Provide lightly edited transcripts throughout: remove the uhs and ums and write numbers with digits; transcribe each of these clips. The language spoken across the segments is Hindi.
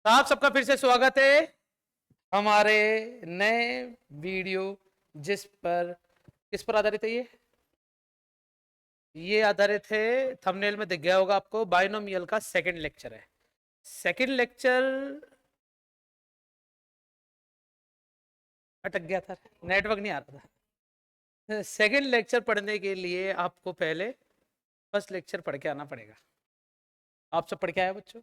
तो आप सबका फिर से स्वागत है हमारे नए वीडियो किस पर आधारित है ये आधारित है, थंबनेल में दिख गया होगा आपको, बाइनोमियल का सेकंड लेक्चर है। सेकंड लेक्चर अटक गया था, नेटवर्क नहीं आ रहा था। सेकंड लेक्चर पढ़ने के लिए आपको पहले फर्स्ट लेक्चर पढ़ के आना पड़ेगा। आप सब पढ़ के आए बच्चों?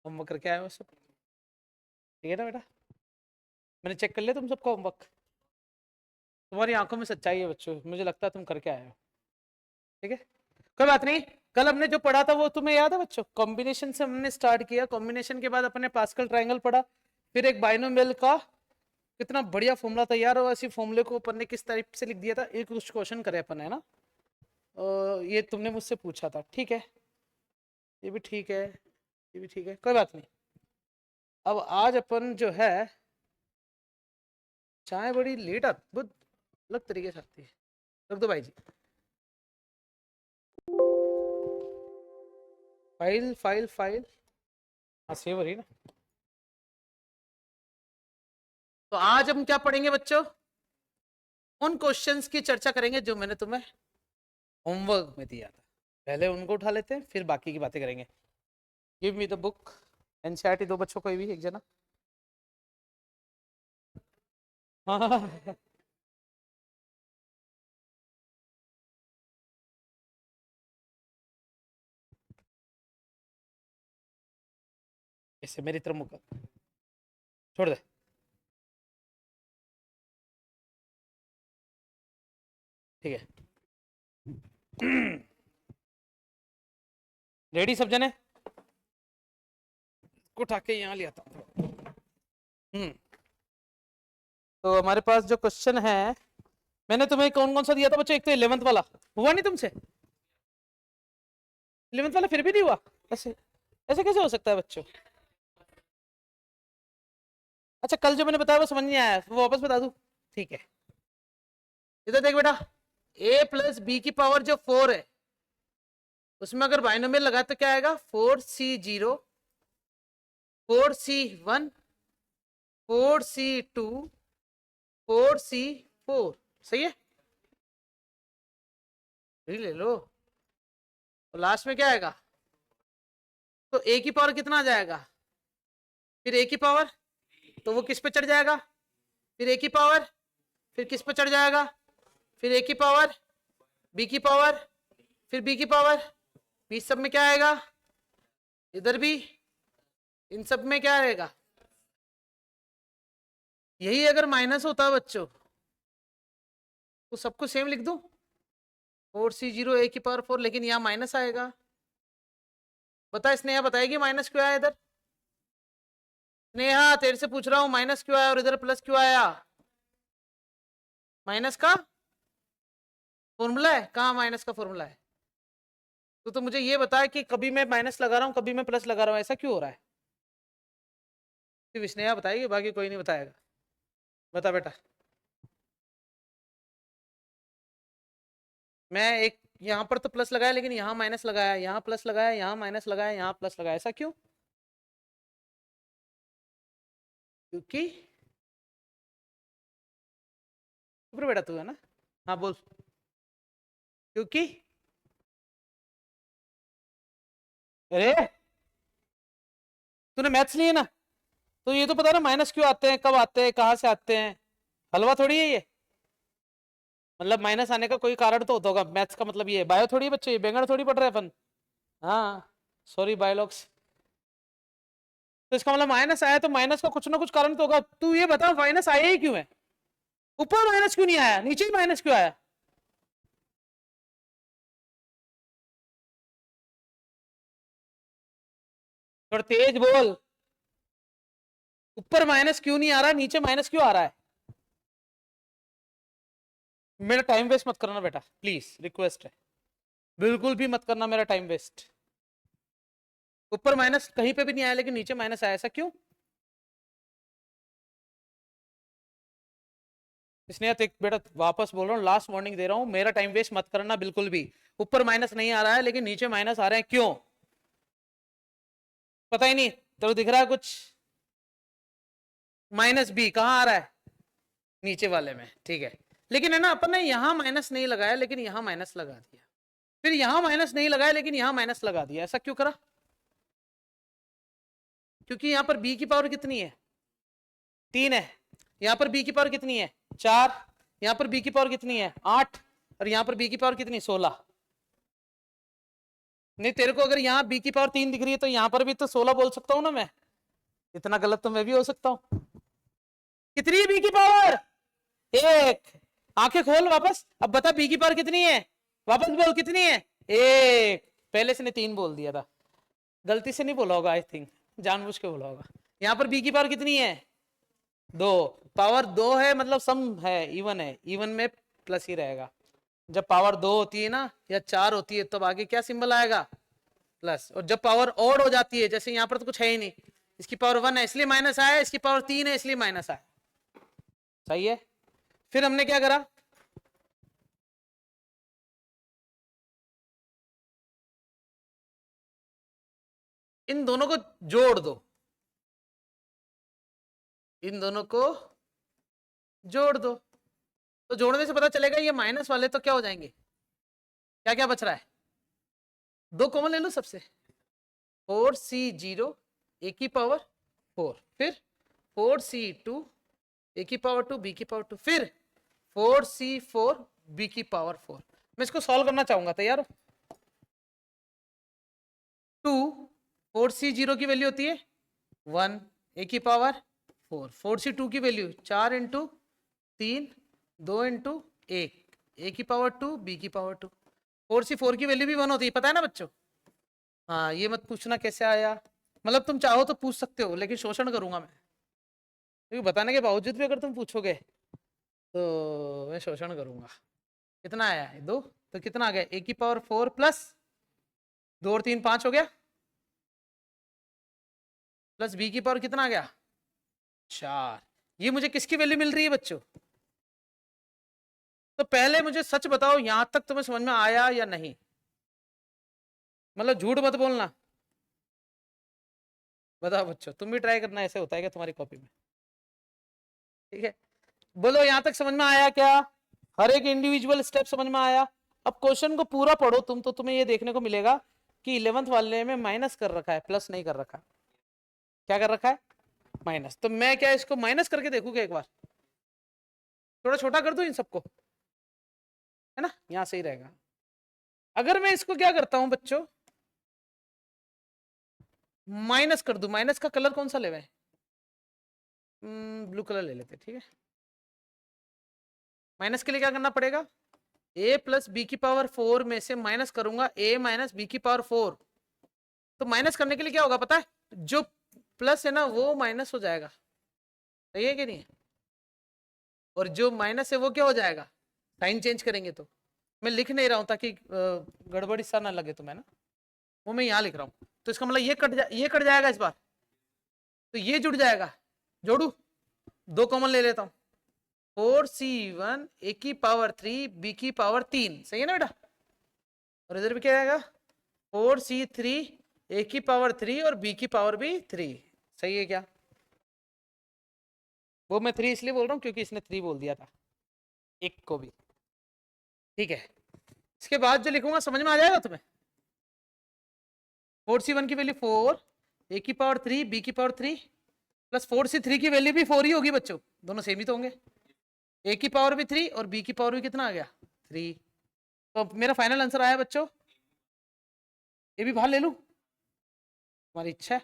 होमवर्क करके आए हो सब? ठीक है ना बेटा? मैंने चेक कर लिया तुम सबका होमवर्क। तुम्हारी आंखों में सच्चाई है बच्चों, मुझे लगता है तुम करके आए हो। ठीक है, कोई बात नहीं। कल हमने जो पढ़ा था वो तुम्हें याद है बच्चों? कॉम्बिनेशन से हमने स्टार्ट किया, कॉम्बिनेशन के बाद अपने पास्कल ट्रायंगल पढ़ा, फिर एक बाइनोमियल का कितना बढ़िया फॉर्मूला तैयार हुआ। इसी फॉर्मूले को अपन ने किस टाइप से लिख दिया था, एक कुछ क्वेश्चन करे अपन, है ना? ये तुमने मुझसे पूछा था, ठीक है, ये भी ठीक है, ये भी ठीक है, कोई बात नहीं। अब आज अपन जो है, चाय बड़ी लेट आती, बहुत अलग तरीके से आती है। रख दो भाई जी। फाइल फाइल फाइल, हाँ सेव हो रही है ना। तो आज हम क्या पढ़ेंगे बच्चों? उन क्वेश्चंस की चर्चा करेंगे जो मैंने तुम्हें होमवर्क में दिया था। पहले उनको उठा लेते हैं, फिर बाकी की बातें करेंगे। Give me the book. NCERT दो बच्चों को भी, एक जना। हाँ इससे मेरी तरफ मुक छोड़ दे। ठीक है, रेडी सब जने? उठा के यहाँ लिया था। तो हमारे पास जो क्वेश्चन है, मैंने तुम्हें कौन कौन सा दिया था बच्चों? एक तो 11th वाला हुआ नहीं तुमसे? 11th वाला फिर भी नहीं हुआ? ऐसे ऐसे कैसे हो सकता है बच्चों? अच्छा, कल जो मैंने बताया वो समझ नहीं आया, वो वापस बता दूं? ठीक है, इधर देख बेटा, a प्लस बी की पावर जो 4 है, उसमें अगर बाइनोमियल लगाए तो क्या आएगा? 4c0, 4c1, 4c2, 4c4। सही है, ले लो। और लास्ट में क्या आएगा? तो a की पावर कितना आ जाएगा? फिर a की पावर, तो वो किस पे चढ़ जाएगा? फिर a की पावर, फिर किस पे चढ़ जाएगा? फिर a की पावर, b की पावर, फिर b की पावर। बीच सब में क्या आएगा? इधर भी, इन सब में क्या आएगा? यही अगर माइनस होता है बच्चों तो सबको सेम लिख दो, 4c0 a की पावर 4, लेकिन यहाँ माइनस आएगा। बता स्नेहा, बताएगी माइनस क्यों आया इधर? स्नेहा तेरे से पूछ रहा हूँ, माइनस क्यों आया और इधर प्लस क्यों आया? माइनस का फॉर्मूला है? कहाँ माइनस का फॉर्मूला है? तो मुझे ये बता कि कभी मैं माइनस लगा रहा हूँ, कभी मैं प्लस लगा रहा हूँ, ऐसा क्यों हो रहा है? सिर्फ स्नेहा बताएगी, बाकी कोई नहीं बताएगा। बता बेटा। मैं एक यहाँ पर तो प्लस लगाया, लेकिन यहाँ माइनस लगाया, यहाँ प्लस लगाया, यहाँ माइनस लगाया, यहाँ प्लस लगाया, ऐसा क्यों? क्योंकि बेटा तू है ना, हाँ बोल। क्योंकि अरे तूने मैथ्स लिए ना, तो ये तो पता ना माइनस क्यों आते हैं, कब आते हैं, कहाँ से आते हैं। हलवा थोड़ी है ये, मतलब माइनस आने का कोई कारण तो होता होगा। मैथ्स का मतलब ये है, बायो थोड़ी है बच्चे, बैंगन थोड़ी पढ़ रहे हैं अपन। हाँ सॉरी बायोलॉग्स। तो इसका मतलब माइनस आया तो माइनस का कुछ ना कुछ कारण तो होगा। तू ये बता माइनस आया ही क्यों है? ऊपर माइनस क्यों नहीं आया, नीचे ही माइनस क्यों आया? थोड़ा तेज बोल, ऊपर माइनस क्यों नहीं आ रहा, नीचे माइनस क्यों आ रहा है? मेरा टाइम वेस्ट मत करना बेटा, प्लीज रिक्वेस्ट है, बिल्कुल भी मत करना मेरा टाइम वेस्ट। ऊपर माइनस कहीं पे भी नहीं आया, लेकिन नीचे माइनस आया, ऐसा क्यों? इसने बेटा वापस बोल रहा हूँ, लास्ट वार्निंग दे रहा हूँ, मेरा टाइम वेस्ट मत करना बिल्कुल भी। ऊपर माइनस नहीं आ रहा है, लेकिन नीचे माइनस आ रहे हैं, क्यों? पता ही नहीं। तो दिख रहा है कुछ? माइनस बी कहाँ आ रहा है? नीचे वाले में, ठीक है। लेकिन है ना, अपन ने यहां माइनस नहीं लगाया लेकिन यहां माइनस लगा दिया, फिर यहां माइनस नहीं लगाया लेकिन यहां माइनस लगा दिया, ऐसा क्यों करा? क्योंकि यहां पर b की पावर कितनी है? 3 है। यहां पर b की पावर कितनी है? 4। यहां पर b की पावर कितनी है? 8। और यहां पर b की पावर कितनी? 16। नहीं, तेरे को अगर यहाँ b की पावर 3 दिख रही है तो यहां पर भी तो 16 बोल सकता हूं ना मैं। इतना गलत तो मैं भी हो सकता हूं। कितनी है b की पावर? 1। आंखें खोल वापस, अब बता b की पावर कितनी है? वापस बोल कितनी है? 1। पहले से ने 3 बोल दिया था, गलती से नहीं बोला होगा, आई थिंक जानबूझ के बोला होगा। यहाँ पर b की पावर कितनी है? 2। पावर 2 है मतलब सम है, इवन है, इवन में प्लस ही रहेगा। जब पावर 2 होती है ना या 4 होती है तब आगे क्या सिंबल आएगा? प्लस। और जब पावर ऑड हो जाती है, जैसे यहाँ पर तो कुछ है ही नहीं, इसकी पावर 1 है इसलिए माइनस आया, इसकी पावर 3 है इसलिए माइनस आया। सही है। फिर हमने क्या करा? इन दोनों को जोड़ दो, इन दोनों को जोड़ दो, तो जोड़ने से पता चलेगा ये माइनस वाले तो क्या हो जाएंगे? क्या क्या बच रहा है? 2 कॉमन ले लो सबसे। 4c0 a की पावर 4, फिर 4c2 a की पावर 2 b की पावर 2, फिर 4c4 b की पावर 4। मैं इसको सॉल्व करना चाहूंगा, तैयार हो? 2 4c0 की वैल्यू होती है 1 a की पावर 4, 4c2 की वैल्यू 4 इंटू 3 2 इंटू 1 a की पावर 2 b की पावर 2। 4c4 की वैल्यू भी 1 होती है, पता है ना बच्चों? हाँ, ये मत पूछना कैसे आया, मतलब तुम चाहो तो पूछ सकते हो लेकिन शोषण करूंगा मैं, क्योंकि बताने के बावजूद भी अगर तुम पूछोगे तो मैं शोषण करूंगा। कितना आया है? 2। तो कितना आ गया? a की पावर 4 प्लस 2 और 3 5 हो गया, प्लस b की पावर कितना आ गया? 4। ये मुझे किसकी वैल्यू मिल रही है बच्चों? तो पहले मुझे सच बताओ, यहां तक तुम्हें समझ में आया या नहीं? मतलब झूठ मत बोलना, बताओ बच्चों, तुम भी ट्राई करना, ऐसे होता है क्या तुम्हारी कॉपी में? ठीक है, बोलो यहां तक समझ में आया क्या? हर एक इंडिविजुअल स्टेप समझ में आया? अब क्वेश्चन को पूरा पढ़ो तुम, तो तुम्हें ये देखने को मिलेगा कि 11th वाले में माइनस कर रखा है, प्लस नहीं कर रखा। क्या कर रखा है? माइनस। तो मैं क्या इसको माइनस करके देखूंगा एक बार, थोड़ा छोटा कर दूं इन सबको, है ना, यहां सही रहेगा। अगर मैं इसको क्या करता हूं बच्चों, माइनस कर दूं, माइनस का कलर कौन सा लेवे? ब्लू कलर ले लेते, ठीक है। माइनस के लिए क्या करना पड़ेगा? a प्लस बी की पावर 4 में से माइनस करूंगा a माइनस बी की पावर 4। तो माइनस करने के लिए क्या होगा पता है? जो प्लस है ना वो माइनस हो जाएगा, सही है कि नहीं? और जो माइनस है वो क्या हो जाएगा? साइन चेंज करेंगे तो। मैं लिख नहीं रहा हूं ताकि गड़बड़ी सा ना लगे तुम्हें ना, वो मैं यहाँ लिख रहा हूं। तो इसका मतलब ये कट जाएगा इस बार, तो ये जुड़ जाएगा, जोड़ू, 2 कॉमन ले लेता हूं। 4c1 a की पावर 3 b की पावर 3, सही है ना बेटा? और इधर भी क्या आएगा? 4c3 a की पावर 3 और b की पावर भी 3, सही है क्या? वो मैं 3 इसलिए बोल रहा हूं क्योंकि इसने 3 बोल दिया था एक को भी, ठीक है। इसके बाद जो लिखूंगा समझ में आ जाएगा तुम्हें? 4c1 की वैल्यू 4, a की पावर 3 b की पावर 3 प्लस 4c3 की वैल्यू भी 4 ही होगी बच्चों, दोनों सेम ही तो होंगे। a की पावर भी 3 और b की पावर भी कितना आ गया? 3। तो मेरा फाइनल आंसर आया बच्चों, ये भी बाहर ले लूं, तुम्हारी इच्छा है।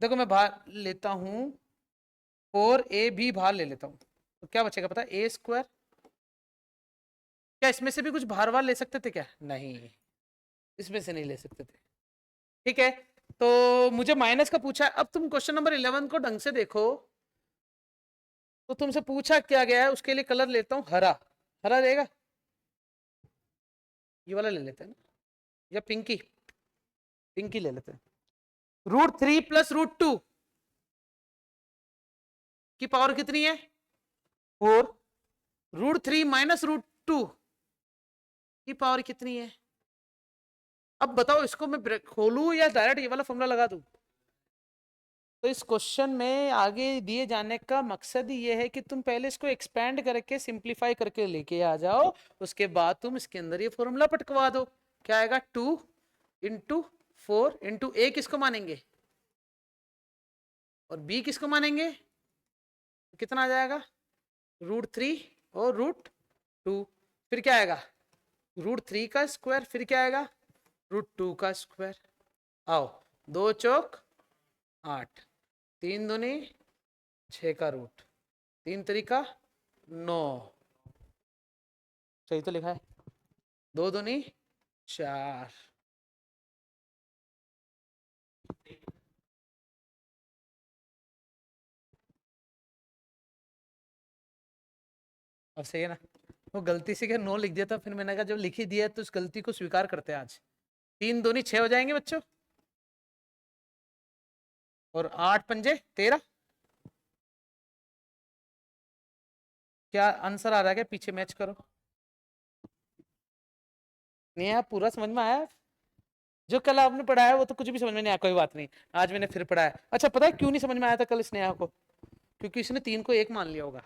देखो मैं बाहर लेता हूं 4a भी बाहर ले लेता हूं, तो क्या बचेगा पता है? a²। क्या इसमें से भी कुछ बाहर बाहर ले सकते थे क्या? नहीं, इसमें से नहीं ले सकते थे, ठीक है। तो मुझे माइनस का पूछा है। अब तुम क्वेश्चन नंबर 11 को ढंग से देखो, तो तुमसे पूछा क्या गया है, उसके लिए कलर लेता हूं हरा, हरा रहेगा, ये वाला ले लेते हैं ना, या पिंकी, पिंकी ले लेते हैं। √3 प्लस √2 की पावर कितनी है? 4। √3 माइनस √2 की पावर कितनी है? अब बताओ इसको मैं खोलूं या डायरेक्ट ये वाला फॉर्मूला लगा दूं? तो इस क्वेश्चन में आगे दिए जाने का मकसद ही ये है कि तुम पहले इसको एक्सपेंड करके सिंप्लीफाई करके लेके आ जाओ, उसके बाद तुम इसके अंदर ये फॉर्मूला पटकवा दो। क्या आएगा, 2 × 4 × a किसको मानेंगे और b किसको मानेंगे, कितना आ जाएगा, √3 और √2। फिर क्या आएगा, √3 का स्क्वायर, फिर क्या आएगा, √2 का स्क्वायर। आओ, 2 चौक 8, 3 दूनी 6 का रूट, 3 तरीका 9, सही तो लिखा है, 2 दूनी 4। अब सही है ना। वो गलती से क्या 9 लिख दिया था, फिर मैंने कहा जब लिख ही दिया तो उस गलती को स्वीकार करते हैं आज। 3 दूनी 6 हो जाएंगे बच्चों, और 8 पंजे 13। क्या आंसर आ रहा है, क्या पीछे मैच करो। नहीं यार, पूरा समझ में आया, जो कल आपने पढ़ाया वो तो कुछ भी समझ में नहीं आया, कोई बात नहीं, आज मैंने फिर पढ़ाया। अच्छा, पता है क्यों नहीं समझ में आया था कल स्नेहा को, क्योंकि इसने 3 को 1 मान लिया होगा,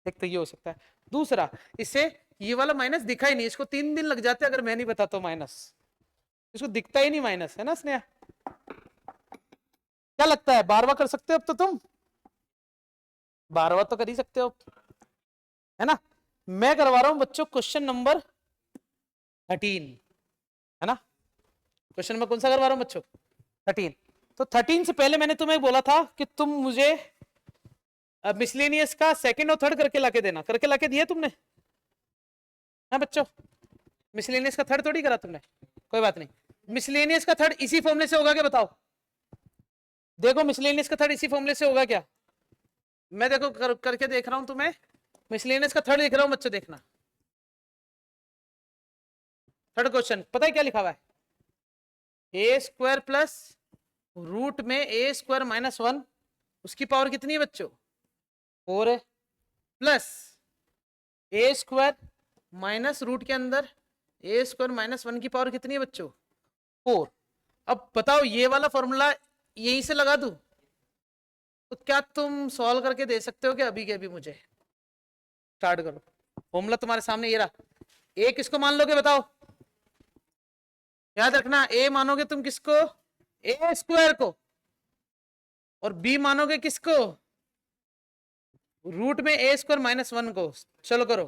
एक तो ये हो सकता है। दूसरा, इससे ये वाला माइनस दिखा ही नहीं, इसको 3 दिन लग जाते अगर मैं नहीं बताता माइनस, इसको दिखता ही नहीं माइनस, है ना स्नेहा। क्या लगता है, 12वां कर सकते हो अब तो तुम, 12वां तो कर ही सकते हो, है ना। मैं करवा रहा हूं बच्चों क्वेश्चन नंबर 13, है ना। क्वेश्चन नंबर कौन सा करवा रहा हूं बच्चों, 13। तो 13 से पहले मैंने तुम्हें बोला था कि तुम मुझे मिसलेनियस का सेकंड और थर्ड करके लाके देना, करके लाके दिया तुमने, हाँ बच्चों। मिसलेनियस का थर्ड थोड़ी करा तुमने, कोई बात नहीं। मिसलेनियस का थर्ड इसी फॉर्मूले से होगा क्या, बताओ। देखो मिसलेनियस का थर्ड इसी फॉर्मूले से होगा क्या, मैं देखो करके देख रहा हूं तुम्हें। मिसलेनियस का थर्ड लिख रहा हूं बच्चों, देखना। थर्ड क्वेश्चन पता है क्या लिखा हुआ है, a² प्लस रूट में a² -1, उसकी पावर कितनी है बच्चों, 4 है, प्लस a² माइनस रूट के अंदर a² -1 की पावर कितनी है बच्चों, 4। अब बताओ ये वाला फॉर्मूला यहीं से लगा दूं, तो क्या तुम सॉल्व करके दे सकते हो क्या अभी के अभी मुझे, स्टार्ट करो। फॉर्मूला तुम्हारे सामने ये रहा, ए किसको मान लोगे बताओ, याद रखना, ए मानोगे तुम किसको, a² को, और बी मानोगे किसको, रूट में a² -1 को। चलो करो,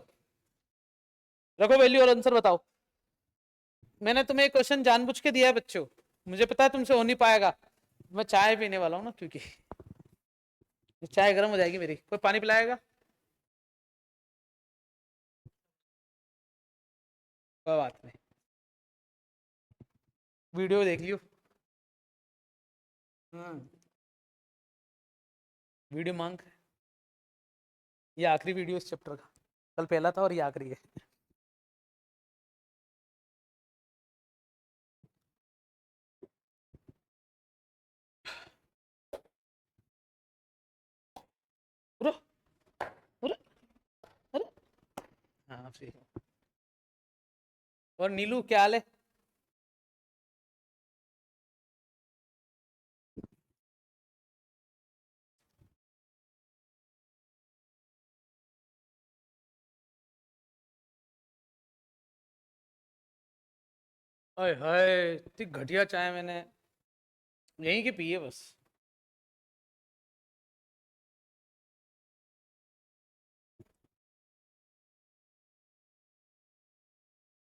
रखो वैल्यू और आंसर बताओ। मैंने तुम्हें एक क्वेश्चन जानबूझ के दिया है बच्चों, मुझे पता है तुमसे हो नहीं पाएगा। मैं चाय पीने वाला हूं ना, क्योंकि चाय गर्म हो जाएगी मेरी, कोई पानी पिलाएगा, कोई बात नहीं, वीडियो देख लियो। वीडियो मांग, ये आखिरी वीडियो इस चैप्टर का, कल पहला था और ये आखिरी है। अरे अरे अरे, हाँ सही। और नीलू क्या हाल है, हाय हाय, इतनी घटिया चाय मैंने यहीं की पी है बस।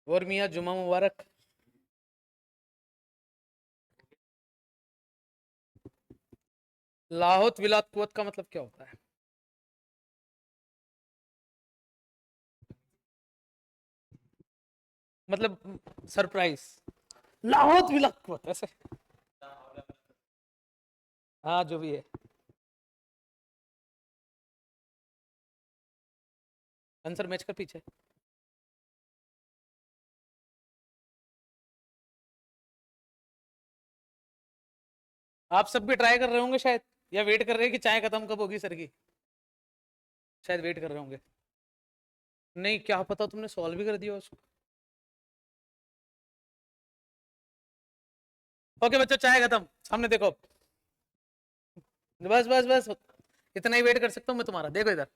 और मियाँ जुमा मुबारक। लाहौत विलात कुवत का मतलब क्या होता है, मतलब सरप्राइज, लाहौत विलात कुवत ऐसे, हाँ जो भी है। आंसर मैच कर पीछे, आप सब भी ट्राई कर रहे होंगे शायद, या वेट कर रहे हैं कि चाय खत्म कब होगी सर की, शायद वेट कर रहे होंगे। नहीं, क्या पता तुमने सॉल्व भी कर दिया उसको। ओके बच्चों, चाय खत्म, सामने देखो। बस बस बस, इतना ही वेट कर सकता हूँ मैं तुम्हारा। देखो इधर,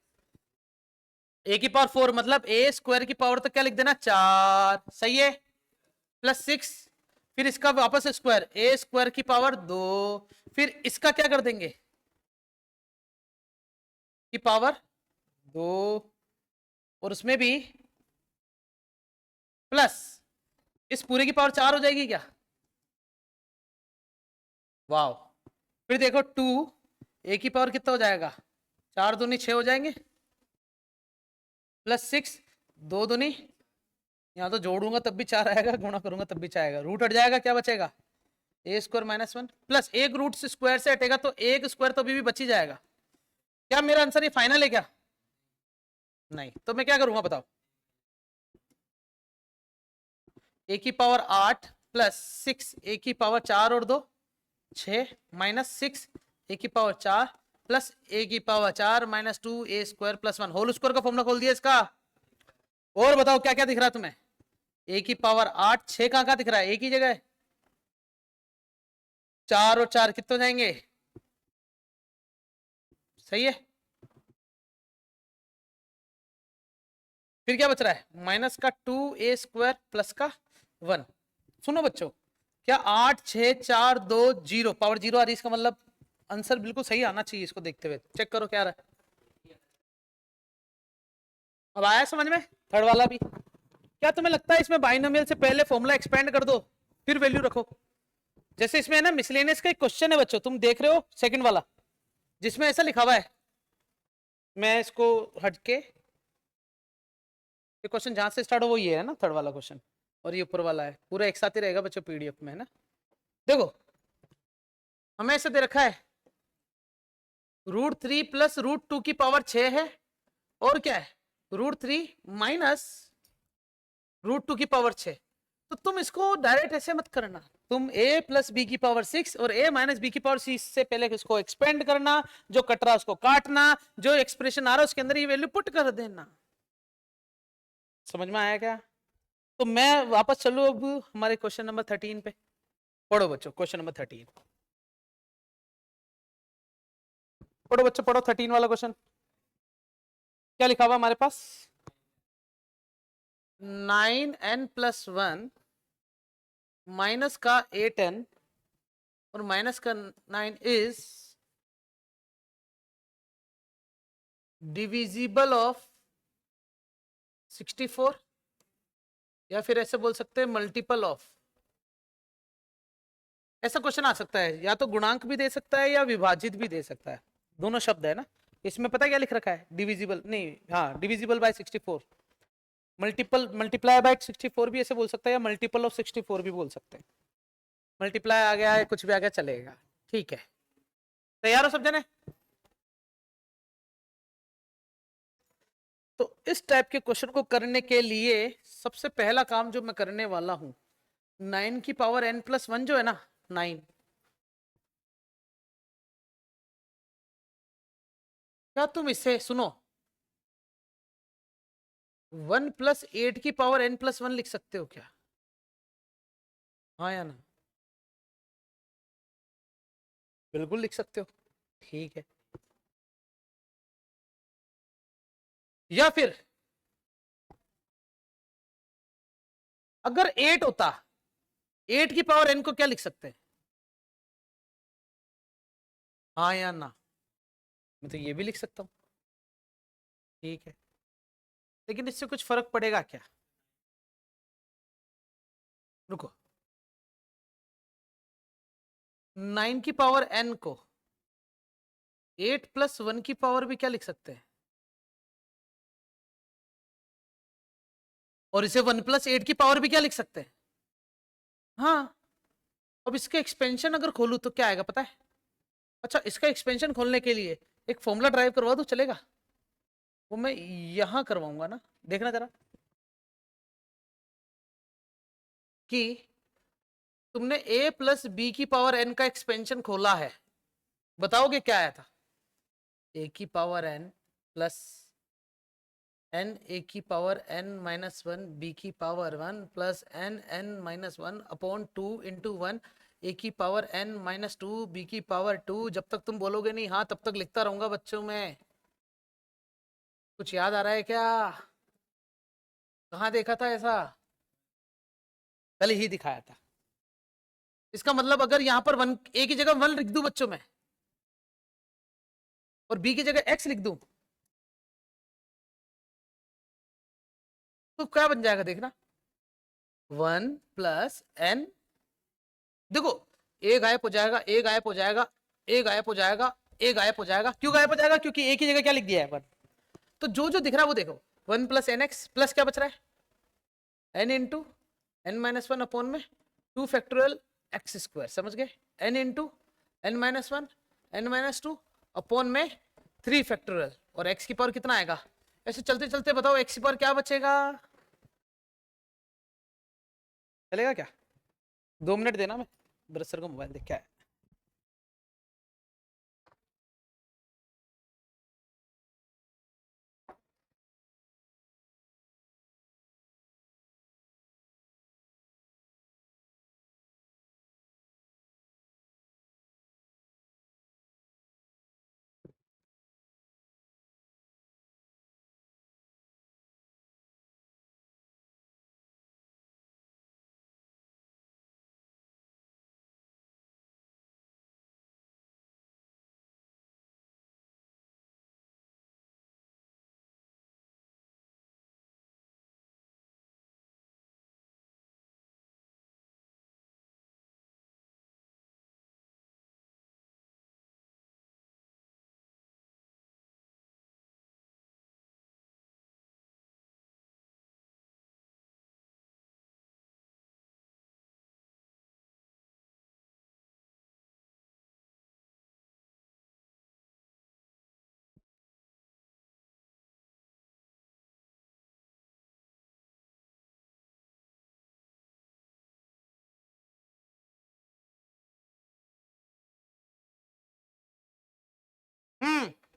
ए की पावर 4 मतलब ए स्क्वायर की पावर तक क्या लिख देना, 4, सही है, प्लस 6, फिर इसका वापस स्क्वायर, ए स्क्वायर की पावर 2, फिर इसका क्या कर देंगे, की पावर 2, और उसमें भी प्लस, इस पूरे की पावर 4 हो जाएगी क्या, वाह। फिर देखो 2, ए की पावर कितना हो जाएगा, 4 दूनी 6 हो जाएंगे, प्लस 6, 2 दूनी, यहाँ तो जोड़ूंगा तब भी 4 आएगा, गुणा करूंगा तब भी 4 आएगा, रूट हट जाएगा, क्या बचेगा, ए स्क्वायर माइनस 1, प्लस एक रूट से स्क्वायर से हटेगा तो एक स्क्वायर तो अभी भी बच ही जाएगा। क्या मेरा आंसर ये फाइनल है क्या, नहीं, तो मैं क्या करूंगा बताओ, ए की पावर 8 प्लस 6 ए की पावर 4 और 2 6 माइनस 6 ए की पावर 4 प्लस ए की पावर 4 माइनस 2 ए स्क्वायर प्लस 1 होल स्क्वायर का फॉर्मूला खोल दिया इसका। और बताओ क्या क्या दिख रहा है तुम्हें, ए की पावर 8, 6 कहां दिख रहा है, एक ही जगह है, 4 और 4 कितने हो जाएंगे, सही है, फिर क्या बच रहा है, माइनस का 2 ए स्क्वायर प्लस का 1। सुनो बच्चों, क्या 8 6 4 2 0 पावर 0 आ रही है, इसका मतलब आंसर बिल्कुल सही आना चाहिए, इसको देखते हुए चेक करो क्या आ रहा है, अब आया समझ में, थर्ड वाला भी। क्या तुम्हें लगता है इसमें बाइनोमियल से पहले फॉर्मूला एक्सपेंड कर दो फिर वैल्यू रखो, जैसे इसमें है ना मिसलेनियस का एक क्वेश्चन है बच्चों, तुम देख रहे हो सेकंड वाला, जिसमें ऐसा लिखा हुआ है, मैं इसको हटके, ये क्वेश्चन जहां से स्टार्ट हो वो ये है ना थर्ड वाला क्वेश्चन, और ये ऊपर वाला है, पूरा एक साथ ही रहेगा बच्चों पीडीएफ में, है ना। देखो हमें ऐसे दे रखा है, √3 प्लस √2 की पावर 6 है, और क्या है, √3 माइनस √2 की पावर 6। तो तुम इसको डायरेक्ट ऐसे मत करना, तुम a प्लस बी की पावर 6 और a माइनस बी की पावर 6 से पहले इसको एक्सपेंड करना, जो कट रहा उसको काटना, जो एक्सप्रेशन आ रहा है उसके अंदर ये वैल्यू पुट कर देना। समझ में आया क्या, तो मैं वापस चलू अब हमारे क्वेश्चन नंबर 13 पे, पढ़ो बच्चों क्वेश्चन नंबर 13, पढ़ो बच्चों पढ़ो 13 वाला क्वेश्चन, क्या लिखा हुआ हमारे पास, 9n+1 माइनस का 8n और माइनस का 9 इज डिविजिबल ऑफ 64, या फिर ऐसे बोल सकते हैं मल्टीपल ऑफ, ऐसा क्वेश्चन आ सकता है, या तो गुणांक भी दे सकता है या विभाजित भी दे सकता है, दोनों शब्द है ना। इसमें पता क्या लिख रखा है, डिविजिबल नहीं, हाँ divisible by 64, multiple multiply by 64 भी ऐसे बोल सकता है, या मल्टीपल ऑफ 64 भी बोल सकते हैं, मल्टीप्लाई आ गया है कुछ भी आ गया चलेगा, ठीक है, तैयार हो सब जने। तो इस टाइप के क्वेश्चन को करने के लिए सबसे पहला काम जो मैं करने वाला हूं, 9 की पावर n+1 जो है ना 9, क्या तुम इसे सुनो 1 + 8 की पावर n+1 लिख सकते हो क्या, हाँ या ना, बिल्कुल लिख सकते हो, ठीक है, या फिर अगर 8 होता, 8 की पावर n को क्या लिख सकते हैं, हाँ या ना, मैं तो ये भी लिख सकता हूं, ठीक है, लेकिन इससे कुछ फर्क पड़ेगा क्या, रुको, 9 की पावर n को 8 + 1 की पावर भी क्या लिख सकते हैं, और इसे 1 + 8 की पावर भी क्या लिख सकते हैं, हाँ। अब इसके एक्सपेंशन अगर खोलूं तो क्या आएगा पता है, अच्छा इसका एक्सपेंशन खोलने के लिए एक फॉर्मूला ड्राइव करवा दूं चलेगा, वो मैं यहां करवाऊंगा ना, देखना जरा, कि तुमने a + b की पावर n का एक्सपेंशन खोला है, बताओगे क्या आया था, a की power n plus n a की पावर n-1 b की power 1 plus n n-1 upon 2 × 1 ए की पावर n माइनस 2 बी की पावर 2। जब तक तुम बोलोगे नहीं हाँ तब तक लिखता रहूंगा बच्चों में। कुछ याद आ रहा है क्या? कहाँ देखा था ऐसा? कल ही दिखाया था। इसका मतलब अगर यहाँ पर वन, ए की जगह 1 लिख दूं बच्चों में और बी की जगह x लिख दूं तो क्या बन जाएगा देखना, 1 प्लस n। देखो ए गायब हो जाएगा, ए गायब हो जाएगा, ए गायब हो जाएगा, ए गायब हो जाएगा। क्यों गायब हो जाएगा? क्योंकि ए की जगह क्या लिख दिया है 1। तो जो जो दिख रहा है वो देखो, 1 प्लस एन एक्स प्लस क्या बच रहा है n into n minus 1 upon में 2 फैक्टोरियल एक्स स्क्वायर। समझ गए? n into n minus 1 n minus 2 upon में 3 फैक्टोरियल। और x की पावर कितना आएगा? ऐसे चलते चलते बताओ x की पावर क्या बचेगा? चलेगा क्या? 2 मिनट देना, मैं ब्रदर सर को मोबाइल देख के आया।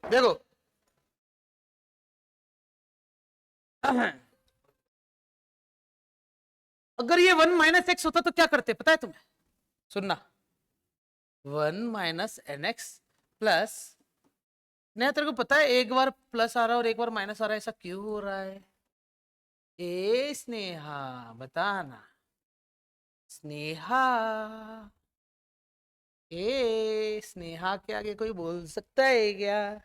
देखो अगर ये 1 माइनस एक्स होता तो क्या करते पता है तुम्हें? सुनना, 1 माइनस एन एक्स प्लस, नहीं तेरे को पता है एक बार प्लस आ रहा है और एक बार माइनस आ रहा है, ऐसा क्यों हो रहा है? ए स्नेहा बताना, स्नेहा, ए स्नेहा के आगे कोई बोल सकता है क्या?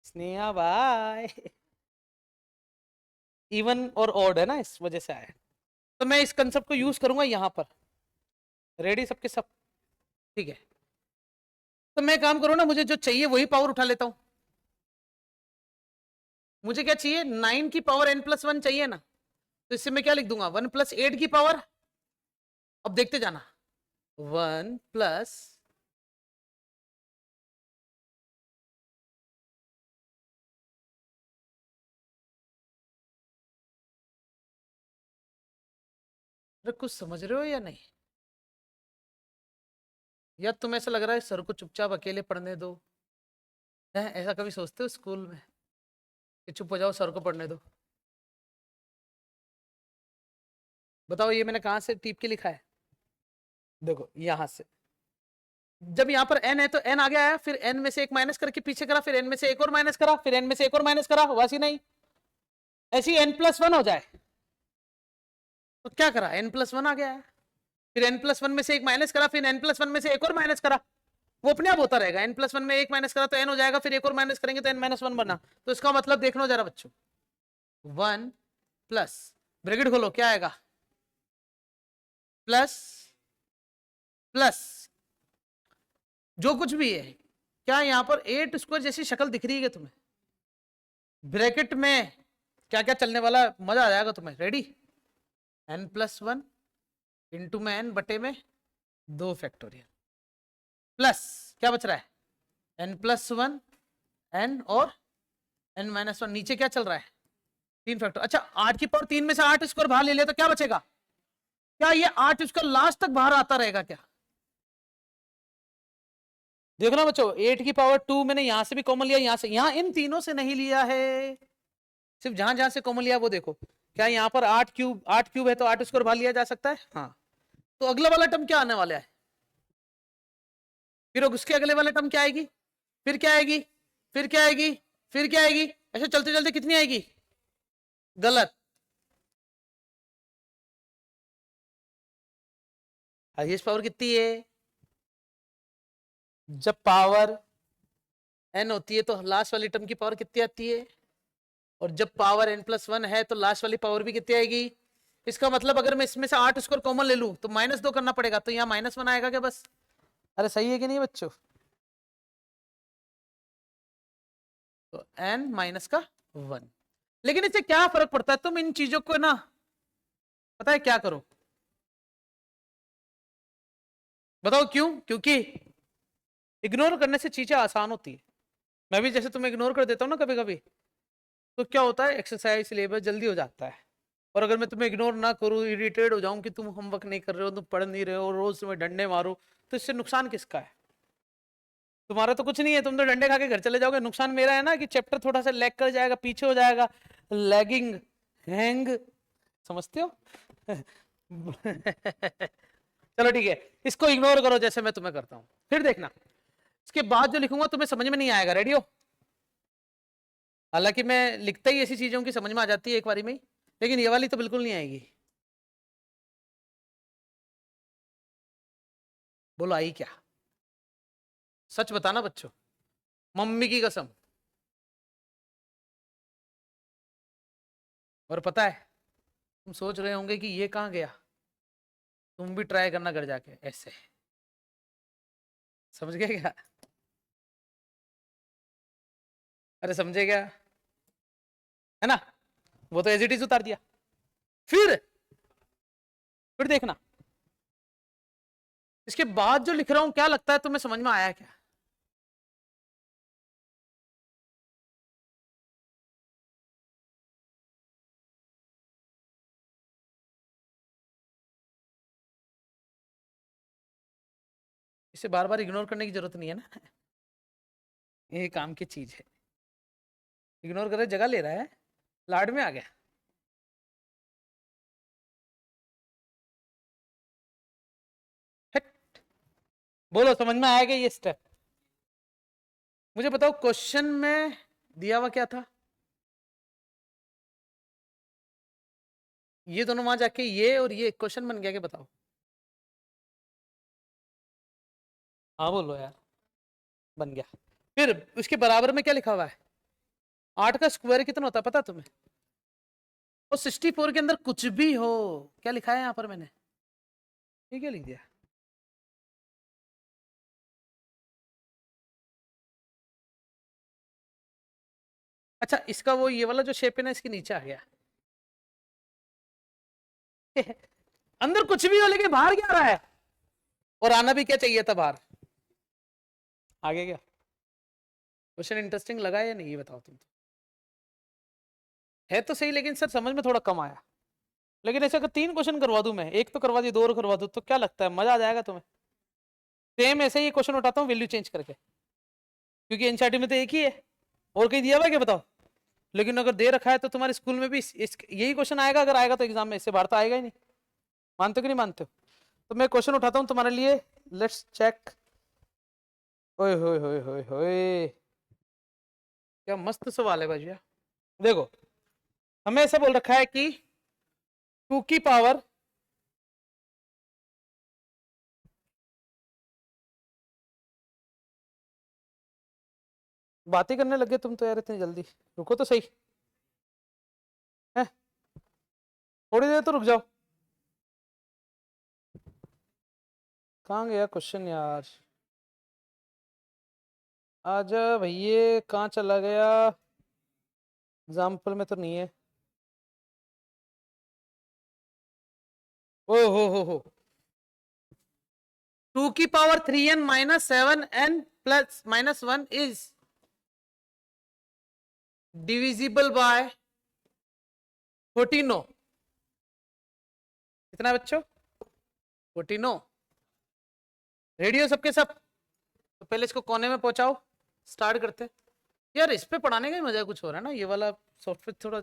स्नेहा बाय। इवन और ऑड है ना, इस वजह से आया। तो मैं इस कंसेप्ट को यूज करूंगा यहां पर। रेडी सबके सब? ठीक है, तो मैं काम करूँ ना, मुझे जो चाहिए वही पावर उठा लेता हूं। मुझे क्या चाहिए? 9 की पावर n प्लस 1 चाहिए ना, तो इससे मैं क्या लिख दूंगा? 1 प्लस 8 की पावर, अब देखते जाना, 1 प्लस कुछ समझ रहे हो या नहीं? या तुम ऐसा लग रहा है सर को चुपचाप अकेले पढ़ने दो? है ऐसा कभी सोचते हो स्कूल में कि चुप हो जाओ सर को पढ़ने दो? बताओ ये मैंने कहां से टीप के लिखा है? देखो यहां से, जब यहाँ पर n है तो n आगे आया, फिर n में से एक माइनस करके पीछे करा, फिर n में से एक और माइनस करा, फिर n में से एक और माइनस करा, वासी नहीं? ऐसी n प्लस 1 हो जाए तो क्या करा? n प्लस 1 आ गया है, फिर n प्लस 1 में से एक माइनस करा, फिर n प्लस 1 में से एक और माइनस करा, वो अपने आप होता रहेगा। n प्लस 1 में एक माइनस करा तो n हो जाएगा, फिर एक और माइनस करेंगे तो n माइनस 1 बना। तो इसका मतलब देख लो जरा बच्चों, 1 प्लस, ब्रैकेट खोलो, क्या आएगा? प्लस प्लस जो कुछ भी है, क्या यहाँ पर 8 स्क्वायर जैसी शक्ल दिख रही है तुम्हें? ब्रैकेट में क्या क्या चलने वाला, मजा आ जाएगा तुम्हें। रेडी? n प्लस 1 इंटू में n बटे में 2 फैक्टोरियल, प्लस क्या बच रहा है? n प्लस 1 n और n माइनस 1, नीचे क्या चल रहा है? 3 फैक्टर। अच्छा 8 की पावर 3 में से 8 स्क्वायर बाहर ले लिया तो क्या बचेगा? क्या ये 8 स्क्वायर लास्ट तक बाहर आता रहेगा क्या? देखो ना बच्चों, 8 की पावर 2 मैंने यहां से भी कॉमन लिया, यहां से, यहां इन तीनों से नहीं लिया है, सिर्फ जहां जहां से कॉमन लिया वो देखो। क्या यहाँ पर 8 क्यूब है तो 8 स्क्वायर बाहर लिया जा सकता है? हाँ। तो अगला वाला टर्म क्या आने वाला है? फिर उसके अगले वाले टर्म क्या आएगी, फिर क्या आएगी, फिर क्या आएगी, फिर क्या आएगी, ऐसे चलते चलते कितनी आएगी, गलत। हाईएस्ट पावर कितनी है, जब पावर n होती है तो लास्ट वाली टर्म की पावर कितनी आती है, और जब पावर n+1 है तो लास्ट वाली पावर भी कितनी आएगी। इसका मतलब अगर मैं इसमें से 8 स्क्वायर कॉमन ले लूं तो -2 करना पड़ेगा, तो यहाँ -1 आएगा क्या बस। अरे सही है कि नहीं बच्चों, तो n-1। लेकिन इससे क्या फर्क पड़ता है, तुम इन चीजों को ना पता है क्या करो, बताओ क्यों, क्योंकि इग्नोर करने से चीजें आसान होती है। मैं भी जैसे तुम्हें इग्नोर कर देता हूँ ना कभी कभी, तो क्या होता है, एक्सरसाइज सिलेबस जल्दी हो जाता है। और अगर मैं तुम्हें इग्नोर ना करूँ, इरिटेट हो जाऊं कि तुम होमवर्क नहीं कर रहे हो, तुम पढ़ नहीं रहे हो, रोज तुम्हें डंडे मारो, तो इससे नुकसान किसका है, तुम्हारा तो कुछ नहीं है, तुम तो डंडे खा के घर चले जाओगे। नुकसान मेरा है ना कि चैप्टर थोड़ा सा लैग कर जाएगा, पीछे हो जाएगा, लैगिंग, हैंग, समझते हो। चलो ठीक है, इसको इग्नोर करो जैसे मैं तुम्हें करता हूं, फिर देखना इसके बाद जो लिखूंगा तुम्हें समझ में नहीं आएगा, रेडी हो। हालांकि मैं लिखता ही ऐसी चीजों की समझ में आ जाती है एक बारी में ही, लेकिन ये वाली तो बिल्कुल नहीं आएगी। बोलो आई क्या, सच बताना बच्चों, मम्मी की कसम। और पता है तुम सोच रहे होंगे कि ये कहां गया, तुम भी ट्राई करना घर जाके ऐसे, समझ गए क्या, अरे समझे क्या, है ना, वो तो एज इट इज उतार दिया। फिर फिर देखना इसके बाद जो लिख रहा हूं, क्या लगता है तुम्हें समझ में आया क्या। इसे बार बार इग्नोर करने की जरूरत नहीं है ना, ये काम की चीज है, इग्नोर करे जगह ले रहा है, लाड में आ गया। हट, बोलो समझ में आया क्या ये स्टेप, मुझे बताओ क्वेश्चन में दिया हुआ क्या था, ये दोनों वहां जाके ये और ये क्वेश्चन बन गया, क्या बताओ। हाँ बोलो यार, बन गया। फिर उसके बराबर में क्या लिखा हुआ है, 8 का स्क्वायर कितना होता है पता तुम्हें, और 64 के अंदर कुछ भी हो, क्या लिखा है यहाँ पर मैंने, ये क्या लिख दिया, अच्छा इसका वो ये वाला जो शेप है ना, इसके नीचे आ गया। अंदर कुछ भी हो लेकिन बाहर क्या आ रहा है, और आना भी क्या चाहिए था बाहर, आगे क्या। क्वेश्चन इंटरेस्टिंग लगा या नहीं ये बताओ तुम, तो है तो सही, लेकिन सर समझ में थोड़ा कम आया। लेकिन ऐसे अगर 3 क्वेश्चन करवा दूं मैं, एक तो करवा दी, 2 और करवा दूं, तो क्या लगता है मजा आ जाएगा तुम्हें। सेम ऐसे ही क्वेश्चन उठाता हूँ वैल्यू चेंज करके, क्योंकि एनसीईआरटी में तो एक ही है, और कहीं दिया हुआ है क्या बताओ। लेकिन अगर दे रखा है तो तुम्हारे स्कूल में भी यही क्वेश्चन आएगा, अगर आएगा तो एग्जाम में, इससे बाहर तो आएगा ही नहीं। मानते हो कि नहीं मानते हो, तो मैं क्वेश्चन उठाता हूँ तुम्हारे लिए, लेट्स चेक। ओए होए होए होए होए, क्या मस्त सवाल है भैया। देखो हमें ऐसा बोल रखा है कि 2 की पावर बातें करने लगे तुम तो यार इतनी जल्दी, रुको तो सही है, थोड़ी देर तो रुक जाओ। कहाँ गया क्वेश्चन यार, आजा भैया, कहाँ चला गया, एग्जाम्पल में तो नहीं है। ओ हो, 2 की power 3n minus 7n plus -1 is divisible by 14। कितना बच्चों, 14। रेडियो सबके सब, तो पहले इसको कोने में पहुंचाओ, स्टार्ट करते हैं। यार इस पे पढ़ाने का ही मजा कुछ हो रहा है ना, ये वाला सॉफ्टवेयर थोड़ा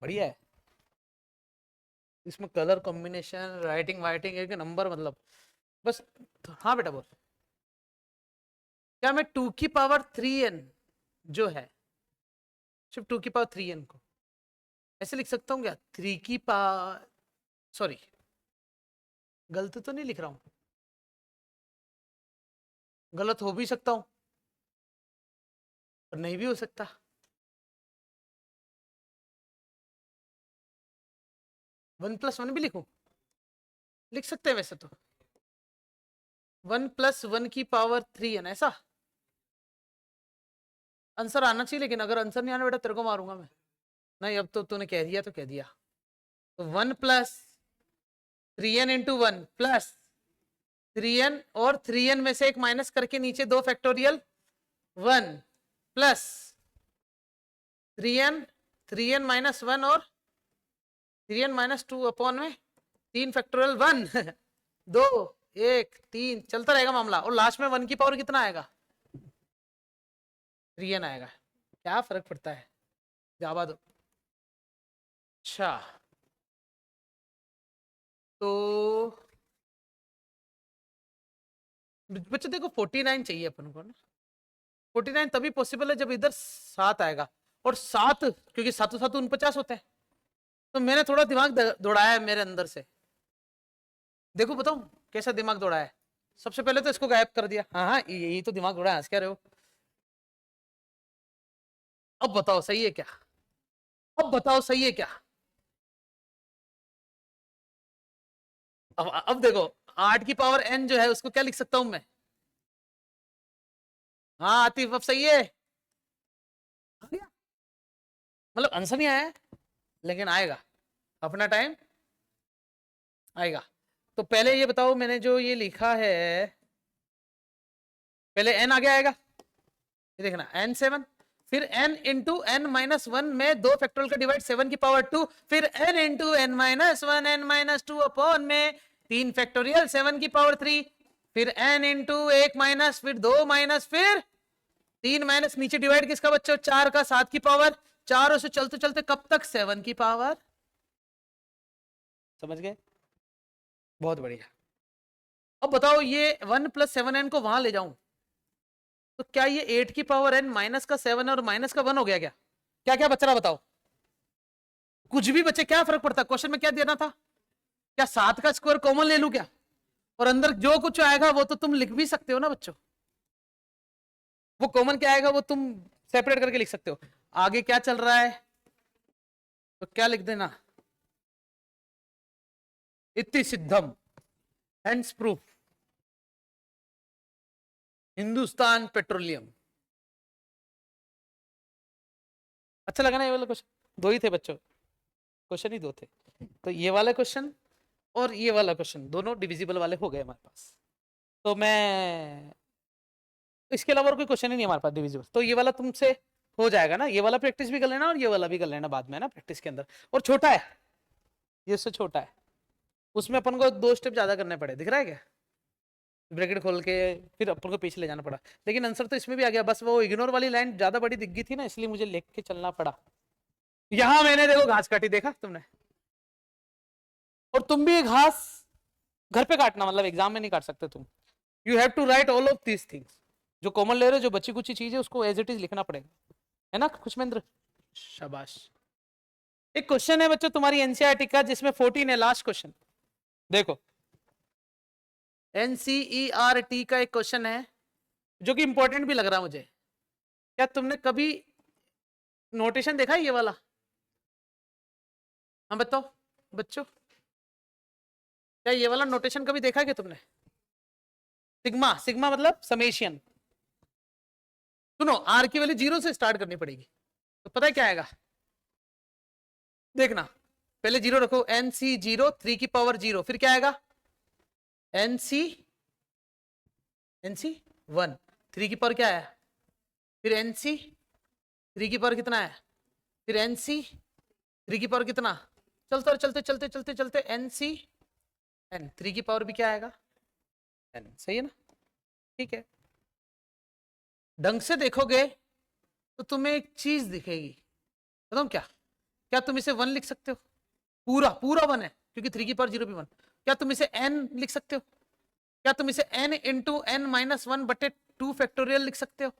बढ़िया है, इसमें कलर कॉम्बिनेशन, राइटिंग वाइटिंग एक नंबर, मतलब बस। हाँ बेटा बोल। क्या मैं 2 की पावर 3n जो है, सिर्फ 2 की पावर 3n को ऐसे लिख सकता हूँ क्या? 3 की पावर, सॉरी गलत तो नहीं लिख रहा हूं, गलत हो भी सकता हूं और नहीं भी हो सकता। वन प्लस वन भी लिखूं? लिख सकते हैं वैसे तो, 1 + 1 की पावर 3n, ऐसा आंसर आना चाहिए। लेकिन अगर आंसर नहीं आना बेटा तेरे को मारूंगा मैं। नहीं, अब तो तूने कह दिया तो कह दिया। तो 1 + 3n × 1 + 3n, और 3n में से एक माइनस करके नीचे 2 फैक्टोरियल 1 + 3n, 3n - 1 और 3n - 2 अपॉन में 3 फैक्टोरियल 1 2 1 3 चलता रहेगा मामला। और लास्ट में 1 की पावर कितना आएगा? 3n आएगा। क्या फर्क पड़ता है, जावा दो। अच्छा तो बच्चे देखो 49 चाहिए अपन को ना। 49 तभी पॉसिबल है जब इधर 7 आएगा, और 7 क्योंकि 7 7 49 होते हैं। तो मैंने थोड़ा दिमाग दौड़ाया है मेरे अंदर से। देखो बताऊं कैसा दिमाग दौड़ाया है। सबसे पहले तो इसको गायब कर दिया। हाँ हाँ यही तो दिमाग दौड़ाया, हंस क्या रहे हो? अब बताओ सही है क्या? अब बताओ सही है क्या? अब देखो 8 की पावर n जो है उसको क्या लिख सकता हूं मैं? हाँ आतिफ अब सही है। आ गया? मतलब आंसर नहीं आया है, लेकिन आएगा, अपना टाइम आएगा। तो पहले ये बताओ, मैंने जो ये लिखा है पहले n आगे आएगा, ये देखना n7, फिर n × n - 1 में 2 फैक्टोरियल का डिवाइड 7 की पावर 2, फिर n × n - 1 n - 2 अपॉन में 3 फैक्टोरियल 7 की पावर 3, फिर n × 1 माइनस, फिर 2 माइनस, फिर 3 माइनस, नीचे डिवाइड किसका बच्चों? 4 का 7 की पावर 4 से चलते चलते कब तक? 7 की पावर। समझ गए? बहुत बढ़िया। अब बताओ ये 1 + 7n को वहां ले जाऊं तो क्या ये 8 की पावर n माइनस का 7 और माइनस का 1 हो गया क्या? क्या क्या बच रहा बताओ? कुछ भी बचे, क्या फर्क पड़ता? क्वेश्चन में क्या देना था? क्या 7 का स्क्वायर कॉमन ले लूं क्या? और अंदर जो कुछ आएगा वो तो तुम लिख भी सकते हो ना बच्चों। वो कॉमन क्या आएगा वो तुम सेपरेट करके लिख सकते हो। आगे क्या चल रहा है तो क्या लिख देना? इति सिद्धम, हेंस प्रूफ, हिंदुस्तान पेट्रोलियम। अच्छा लगा ना ये वाला क्वेश्चन? 2 ही थे बच्चों, क्वेश्चन ही 2 थे। तो ये वाला क्वेश्चन और ये वाला क्वेश्चन दोनों डिविजिबल वाले हो गए हमारे पास। तो मैं इसके अलावा और कोई क्वेश्चन ही नहीं हमारे पास डिविजिबल। तो ये वाला तुमसे हो जाएगा ना, ये वाला प्रैक्टिस भी कर लेना और ये वाला भी कर लेना बाद में ना प्रैक्टिस के अंदर। और छोटा है ये, उससे छोटा है, उसमें अपन को 2 स्टेप ज्यादा करने पड़े। दिख रहा है क्या? ब्रैकेट खोल के फिर अपन को पीछे ले जाना पड़ा। लेकिन आंसर तो इसमें भी आ गया, बस वो इग्नोर वाली लाइन ज्यादा बड़ी दिख गई थी ना, इसलिए मुझे लिख के चलना पड़ा। यहां मैंने देखो घास काटी, देखा तुमने? और तुम भी घास घर पे काटना, मतलब एग्जाम में नहीं काट सकते तुम। You have to write all of these things. जो कॉमन ले रहे हो, जो बची कुछ चीज है, उसको एज इट इज लिखना पड़ेगा, है ना खुशमेंद्र? शाबाश। एक क्वेश्चन है बच्चों तुम्हारी एनसीईआरटी का जिसमें 14 है, लास्ट क्वेश्चन देखो। एनसीईआरटी का एक क्वेश्चन है जो कि इंपॉर्टेंट भी लग रहा मुझे। क्या तुमने कभी नोटेशन देखा है ये वाला? हाँ बताओ बच्चों, क्या ये वाला नोटेशन कभी देखा है क्या तुमने? सिग्मा, सिग्मा मतलब समेशियन। सुनो, आर की वैल्यू 0 से स्टार्ट करनी पड़ेगी, तो पता है क्या आएगा? देखना, पहले 0 रखो, NC 0, 3 की पावर 0, फिर क्या आएगा? NC 1, 3 की पावर क्या है? फिर NC 3 की पावर कितना है? फिर NC 3 की पावर कितना? चलते चलते चलते चलते चलते NC n, 3 की पावर भी क्या आएगा? n। सही है ना? ठीक है, ढंग से देखोगे तो तुम्हें एक चीज दिखेगी, बताऊं क्या? क्या तुम इसे 1 लिख सकते हो? पूरा पूरा 1 है क्योंकि 3 की पावर 0 भी 1। क्या तुम इसे n लिख सकते हो? क्या तुम इसे n × n - 1 बटे 2 फैक्टोरियल लिख सकते हो?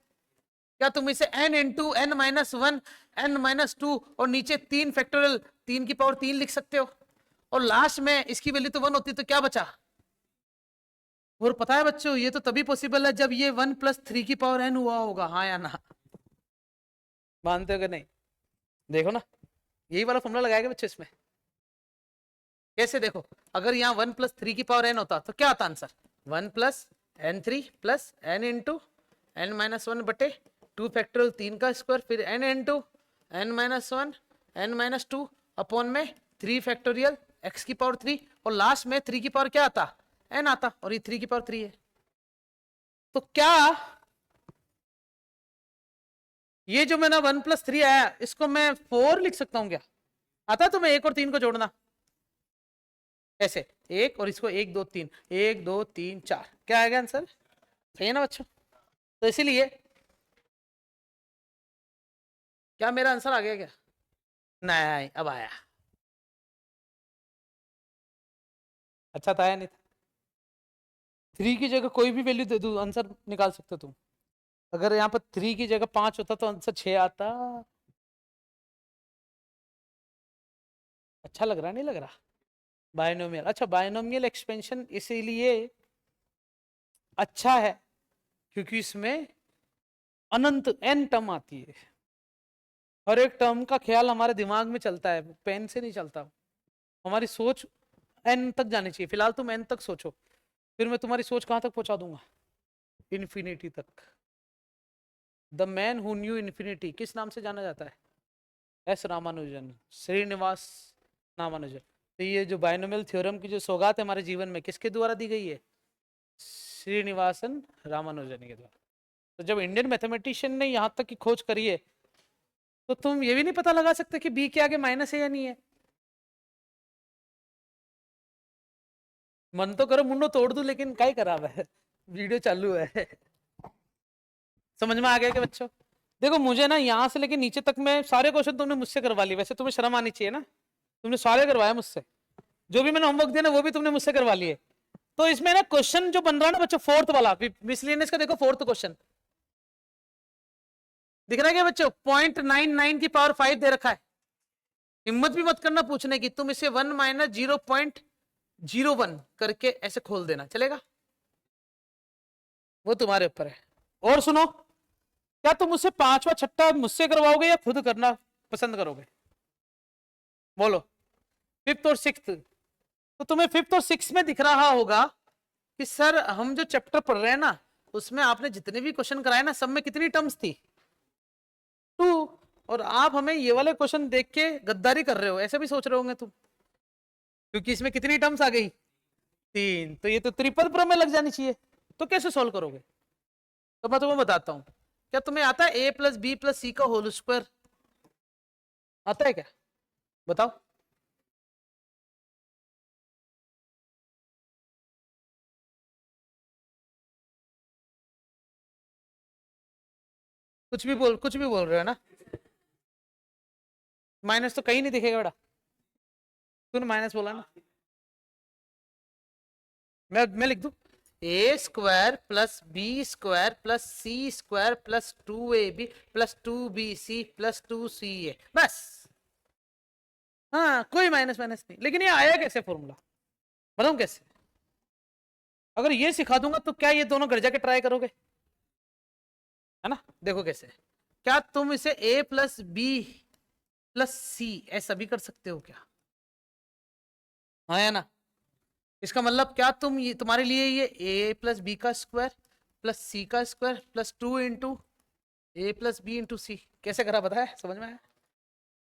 क्या तुम इसे n into n minus 1 n minus 2 और नीचे 3 फैक्टोरियल 3 की पावर 3 लिख सकते हो? और लास्ट में इसकी वैल्यू तो 1 होती तो क्या बचा? और पता है बच्चों, ये तो तभी पॉसिबल है जब ये 1 प्लस 3 की पावर n हुआ होगा, हाँ या ना? मानते हो कि नहीं? देखो ना, यही वाला फॉर्मूला लगाएगा बच्चे इसमें। कैसे? देखो, अगर यहाँ 1 प्लस 3 की पावर n होता तो क्या आता answer? 1 plus n3 plus n into n minus 1 बटे 2 फैक्टोरियल 3 का स्क्वायर, फिर n into n minus 1 n minus 2 upon में 3 फैक्टोरियल x की पावर 3, और लास्ट में 3 की पावर क्या आता? n आता, और ये 3 की पावर 3 है। तो क्या ये जो मैंने 1 प्लस 3 आया इसको मैं 4 लिख सकता हूं क्या? आता तो मैं 1 और 3 को जोड़ना ऐसे, 1 और इसको 1 2 3 1 2 3 4, क्या आएगा आंसर? सही है ना बच्चों? तो इसीलिए क्या मेरा आंसर आ गया क्या? नहीं, अब आया। अच्छा था या नहीं था? 3 की जगह कोई भी वैल्यू दे दो, आंसर निकाल सकते हो तुम। अगर यहाँ पर 3 की जगह 5 होता तो आंसर 6 आता। अच्छा लग रहा नहीं लग रहा? बायनोमियल, अच्छा बायनोमियल एक्सपेंशन इसीलिए अच्छा है क्योंकि इसमें अनंत n टर्म आती है। हर एक टर्म का ख्याल हमारे दिमाग में चलता है, पेन से नहीं चलता। हमारी सोच n तक जानी चाहिए। फिलहाल तुम n तक सोचो, फिर मैं तुम्हारी सोच कहां तक पहुंचा दूंगा? इन्फिनिटी तक। The man who new infinity किस नाम से जाना जाता है? एस रामानुजन, श्रीनिवास रामानुजन। तो ये जो बायनोमियल थ्योरम की जो सौगात है हमारे जीवन में किसके द्वारा दी गई है? श्रीनिवासन रामानुजन के द्वारा। तो जब इंडियन मैथमेटिशियन ने यहां तक की खोज करी है तो तुम ये भी नहीं पता लगा सकते कि बी के आगे माइनस है या नहीं है? मन तो करो मुंडो तोड़ दू, लेकिन क्या ही खराब है, वीडियो चालू है। समझ में आ गया क्या बच्चों? देखो मुझे ना यहाँ से लेके नीचे तक में सारे क्वेश्चन तुमने मुझसे करवा लिए, वैसे तुम्हें शर्म आनी चाहिए ना, तुमने सारे करवाए मुझसे। जो भी मैंने होमवर्क दिया ना वो भी तुमने मुझसे करवा लिए। तो इसमें ना क्वेश्चन जो बन रहा है ना बच्चों, फोर्थ वाला मिसलेनियस का, देखो फोर्थ क्वेश्चन दिख रहा है क्या बच्चों? 0.99 की पावर 5 दे रखा है। हिम्मत भी मत करना पूछने की, तुम इसे 1 माइनस 0.01 करके ऐसे खोल देना, चलेगा? वो तुम्हारे ऊपर है। और सुनो, क्या तुम मुझसे पांचवा छठा मुझसे करवाओगे या खुद करना पसंद करोगे? बोलो। फिफ्थ और सिक्स्थ, तो तुम्हें फिफ्थ और सिक्स्थ में दिख रहा होगा कि सर हम जो चैप्टर पढ़ रहे हैं ना उसमें आपने जितने भी क्वेश्चन कराए ना सब में कितनी टर्म्स थी? 2। और आप हमें ये वाले क्वेश्चन देख के गद्दारी कर रहे हो, ऐसे भी सोच रहे होंगे तुम, क्योंकि इसमें कितनी टर्म्स आ गई? 3। तो ये तो त्रिपद प्रमेय लग जानी चाहिए। तो कैसे सॉल्व करोगे? तो मैं तुम्हें बताता हूं। क्या तुम्हें आता है a प्लस बी प्लस सी का होल स्क्वायर? आता है क्या? बताओ। कुछ भी बोल रहे हो ना? माइनस तो कहीं नहीं दिखेगा बेटा। तूने माइनस बोला ना, मैं लिख दूं A square plus B square plus C square plus 2ab plus 2bc plus 2ca, बस। हाँ, कोई माइनस माइनस नहीं। लेकिन ये आया कैसे फॉर्मूला, बताऊं कैसे? अगर ये सिखा दूंगा तो क्या ये दोनों घर जाके ट्राई करोगे? है ना? देखो कैसे। क्या तुम इसे a प्लस बी प्लस सी ऐसा भी कर सकते हो क्या? हाँ या ना? इसका मतलब क्या तुम ये तुम्हारे लिए ये a प्लस बी का स्क्वायर प्लस सी का स्क्वायर प्लस 2 इंटू ए प्लस बी इंटू सी कैसे करा, बताया? समझ में आया?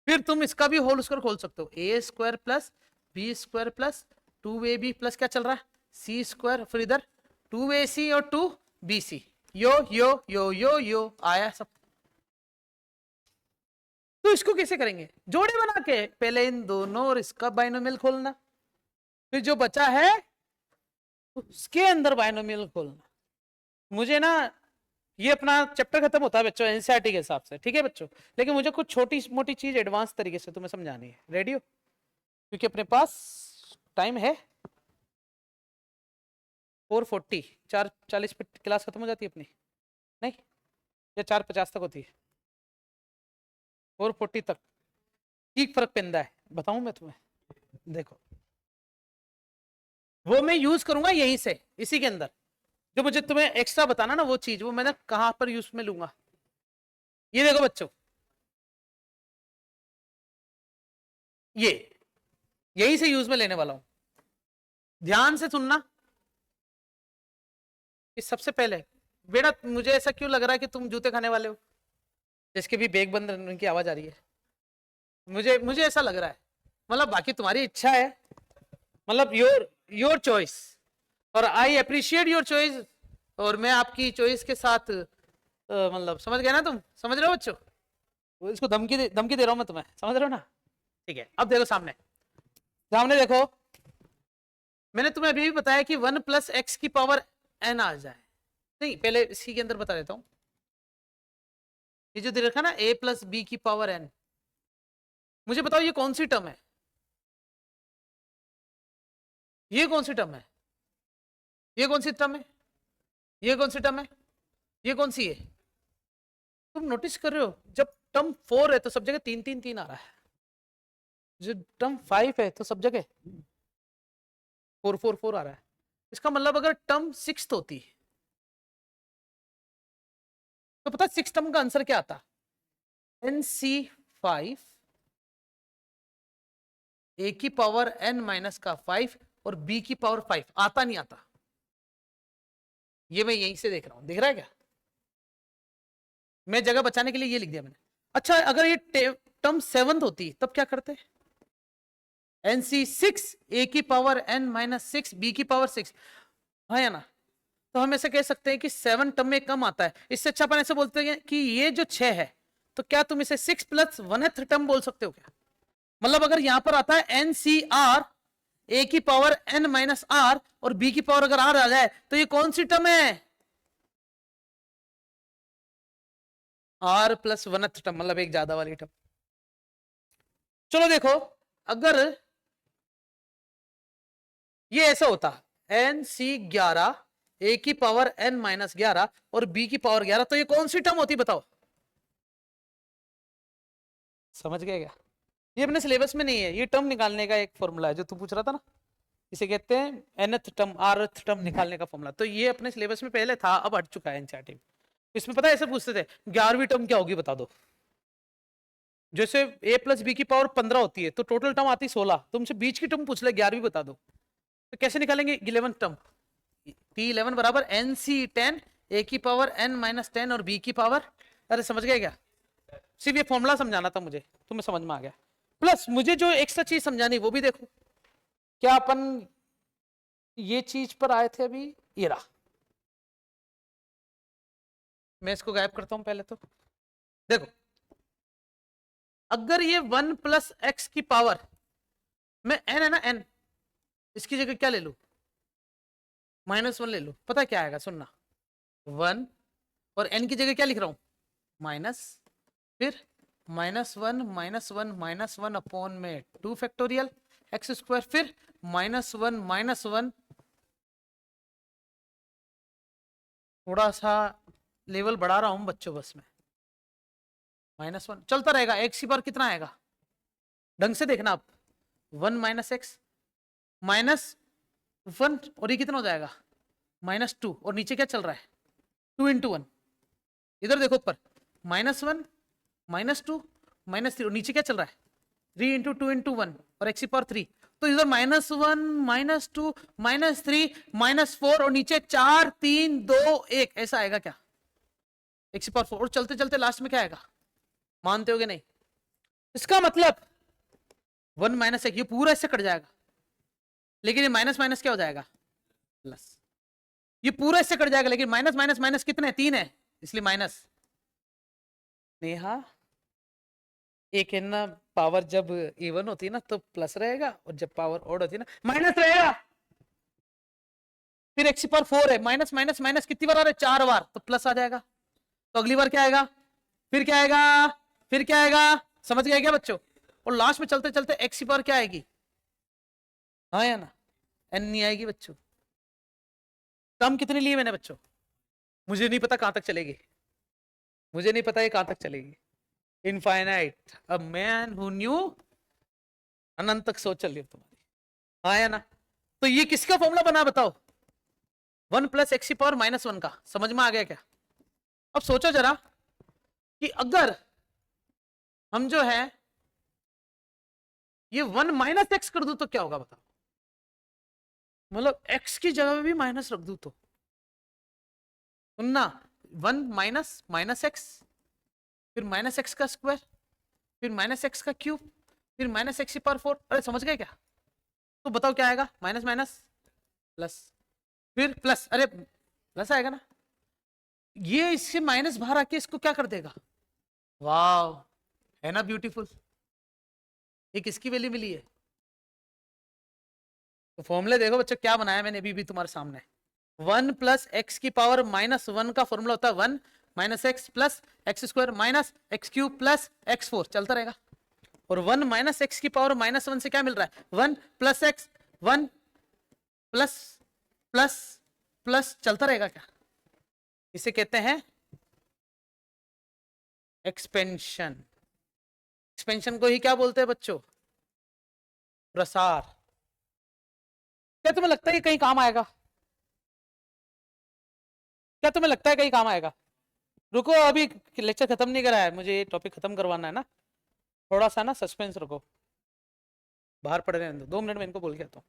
फिर तुम इसका भी होल स्क्वायर खोल सकते हो, A square plus B square plus 2ab plus क्या चल रहा है, सी स्क्वायर, फिर इधर 2ac और 2bc। यो यो यो यो यो आया सब। तो इसको कैसे करेंगे? जोड़े बना के पहले इन दोनों और इसका बाइनोमियल खोलना, फिर जो बचा है उसके अंदर बाइनोमियल खोलना। मुझे ना ये अपना चैप्टर खत्म होता है बच्चों एनसीईआरटी के हिसाब से, ठीक है बच्चों, लेकिन मुझे कुछ छोटी मोटी चीज एडवांस तरीके से तुम्हें समझानी है। रेडी हो? क्योंकि अपने पास टाइम है 4:40, 4:40 पे क्लास खत्म हो जाती है अपनी। नहीं, ये 450 तक होती है, 440 तक ठीक फर्क पैदा है। बताऊं मैं तुम्हें, देखो वो मैं यूज करूंगा यहीं से, इसी के अंदर जो मुझे तुम्हें एक्स्ट्रा बताना ना वो चीज, वो मैंने कहां पर यूज में लूंगा। ये देखो बच्चों, ये यहीं से यूज में लेने वाला हूं, ध्यान से सुनना। कि सबसे पहले बेटा, मुझे ऐसा क्यों लग रहा है कि तुम जूते खाने वाले हो, जिसके भी बेग बंद उनकी आवाज आ रही है, मुझे मुझे ऐसा लग रहा है। मतलब बाकी तुम्हारी इच्छा है, मतलब योर योर चॉइस, और आई अप्रिशिएट योर चॉइस, और मैं आपकी चॉइस के साथ मतलब समझ गए ना, तुम समझ रहे हो बच्चों, इसको धमकी दे रहा हूं मैं तुम्हें, समझ रहे हो ना। ठीक है, अब देखो सामने, सामने देखो, मैंने तुम्हें अभी भी बताया कि 1 + x की पावर n आ जाए। नहीं, पहले इसी के अंदर बता देता हूं, ये जो दे रखा ना a + b की पावर n, मुझे बताओ ये कौन सी टर्म है, ये कौन सी टर्म है, ये कौन सी टर्म है, ये कौन सी टर्म है, ये कौन सी है। तुम नोटिस कर रहे हो, जब टर्म 4 है तो सब जगह 3 3 3 आ रहा है, जब टर्म 5 है तो सब जगह 4 4 4 आ रहा है। इसका मतलब अगर टर्म 6 होती तो पता है 6 टर्म का आंसर क्या आता, NC5 a की पावर n - का 5 और b की पावर 5 आता, नहीं आता। ये मैं यहीं से देख रहा हूं, दिख रहा है क्या, मैं जगह बचाने के लिए ये लिख दिया मैंने। अच्छा, अगर ये टर्म 7 होती तब क्या करते, NC6 a की पावर n - 6 b की पावर 6, हाँ या ना। तो हम ऐसे कह सकते हैं कि 7 टर्म में कम आता है, इससे अच्छा अपन ऐसे बोलते हैं कि ये जो 6 है, तो क्या तुम इसे 6 + 1th टर्म बोल सकते हो क्या। मतलब अगर यहां पर आता है NCR a की पावर n - r और b की पावर अगर r आ जाए, तो ये कौन सी टर्म है, r + 1th टर्म, मतलब एक ज्यादा वाली टर्म। चलो देखो, अगर ये ऐसा होता NC11 a की पावर n - 11 और b की पावर 11, तो ये कौन सी टर्म होती बताओ, समझ गए क्या। ये अपने सिलेबस में नहीं है, ये टर्म निकालने का एक फॉर्मूला है जो तू पूछ रहा था ना, इसे कहते हैं nth टर्म rth टर्म निकालने का फॉर्मूला। तो ये अपने सिलेबस में पहले था, अब हट चुका है एनसीईआरटी में। इसमें पता है ऐसे पूछते थे 11वीं टर्म क्या होगी बता दो, जैसे a + b की पावर 15 होती है तो टोटल टर्म आती 16, तुमसे बीच की टर्म पूछ ले 11वीं बता दो, तो कैसे निकालेंगे 11th टर्म, T11 बराबर NC10 a की पावर n - 10 और b की पावर, अरे समझ गए क्या, सिर्फ ये फॉर्मूला समझाना था मुझे, तुम्हें समझ में आ गया। प्लस मुझे जो एक्स्ट्रा चीज समझानी वो भी देखो, क्या अपन ये चीज पर आए थे अभी, ये रहा, मैं इसको गायब करता हूं पहले। तो देखो, अगर ये 1 + x की पावर, मैं n है ना n, इसकी जगह क्या ले लू, -1 ले लू, पता क्या आएगा, सुनना, 1 और n की जगह क्या लिख रहा हूं, माइनस, फिर -1 - 1 अपॉन में 2 फैक्टोरियल x², फिर -1 - 1, थोड़ा सा लेवल बढ़ा रहा हूं बच्चों बस में, -1 चलता रहेगा, x की पावर कितना आएगा, ढंग से देखना आप, 1 - x -1, और ये कितना हो जाएगा, -2, और नीचे क्या चल रहा है, 2 × 1, इधर देखो ऊपर, -1 -2 -3, और नीचे क्या चल रहा है, 3 × 2 × 1 और x की पावर 3, तो इधर -1 -2 -3 -4 और नीचे 4 3 2 1, ऐसा आएगा क्या, x की पावर 4, और चलते चलते लास्ट में क्या आएगा, मानते हो कि नहीं। इसका मतलब 1 - 1 ये पूरा इससे कट जाएगा, लेकिन ये माइनस माइनस क्या हो जाएगा, प्लस, ये पूरा इससे कट जाएगा, लेकिन माइनस माइनस माइनस कितने है, 3 है, इसलिए माइनस। नेहा, एक है ना पावर जब इवन होती है ना तो प्लस रहेगा, और जब पावर ऑड होती है ना माइनस रहेगा। फिर x की पावर 4 है, माइनस माइनस माइनस कितनी बार आ रहा है, 4 बार, तो प्लस आ जाएगा। तो अगली बार क्या आएगा, फिर क्या आएगा, फिर क्या आएगा, समझ गए क्या बच्चों। और लास्ट में चलते चलते x की पावर क्या आएगी, हाँ या ना, n नहीं आएगी बच्चों। टर्म कितनी ली है मैंने बच्चों, मुझे नहीं पता कहां तक चलेगी। मुझे नहीं पता ये कहां तक चलेगी। Infinite, a man who knew, अनंत तक सोच चल रही है तुम्हारी, हाँ या ना? तो ये किसका फॉर्मूला बना बताओ? 1 प्लस एक्स की पावर माइनस 1 का। समझ में आ गया क्या? अब सोचो जरा कि अगर हम जो है ये 1 माइनस एक्स कर दूं तो क्या होगा बताओ? मतलब एक्स की जगह पे भी माइनस रख दूं तो सुनना, 1 माइनस माइनस एक्स, फिर माइनस एक्स का स्क्वायर, फिर माइनस एक्स का क्यूब, फिर माइनस एक्स की पावर 4। अरे समझ गए क्या? तो बताओ क्या आएगा? माइनस माइनस प्लस, फिर प्लस, अरे प्लस आएगा ना। ये इससे माइनस बाहर आके इसको क्या कर देगा? वाह, है ना ब्यूटीफुल? ये किसकी वैल्यू मिली है? तो फॉर्मूले देखो बच्चों क्या बनाया मैंने अभी भी तुम्हारे सामने। 1 प्लस एक्स की पावर माइनस 1 का फॉर्मूला होता है 1 minus x plus x square minus x cube plus x 4, चलता रहेगा। और 1 माइनस एक्स की पावर माइनस 1 से क्या मिल रहा है? 1 plus x, 1 plus plus plus, चलता रहेगा क्या? इसे कहते हैं एक्सपेंशन। एक्सपेंशन को ही क्या बोलते हैं बच्चों? प्रसार। क्या तुम्हें लगता है ये कहीं काम आएगा? क्या तुम्हें लगता है कहीं काम आएगा? रुको, अभी लेक्चर खत्म नहीं करा है, मुझे ये टॉपिक खत्म करवाना है ना, थोड़ा सा ना सस्पेंस रखो, बाहर पड़ रहे हैं 2 मिनट में इनको बोल के आता हूँ।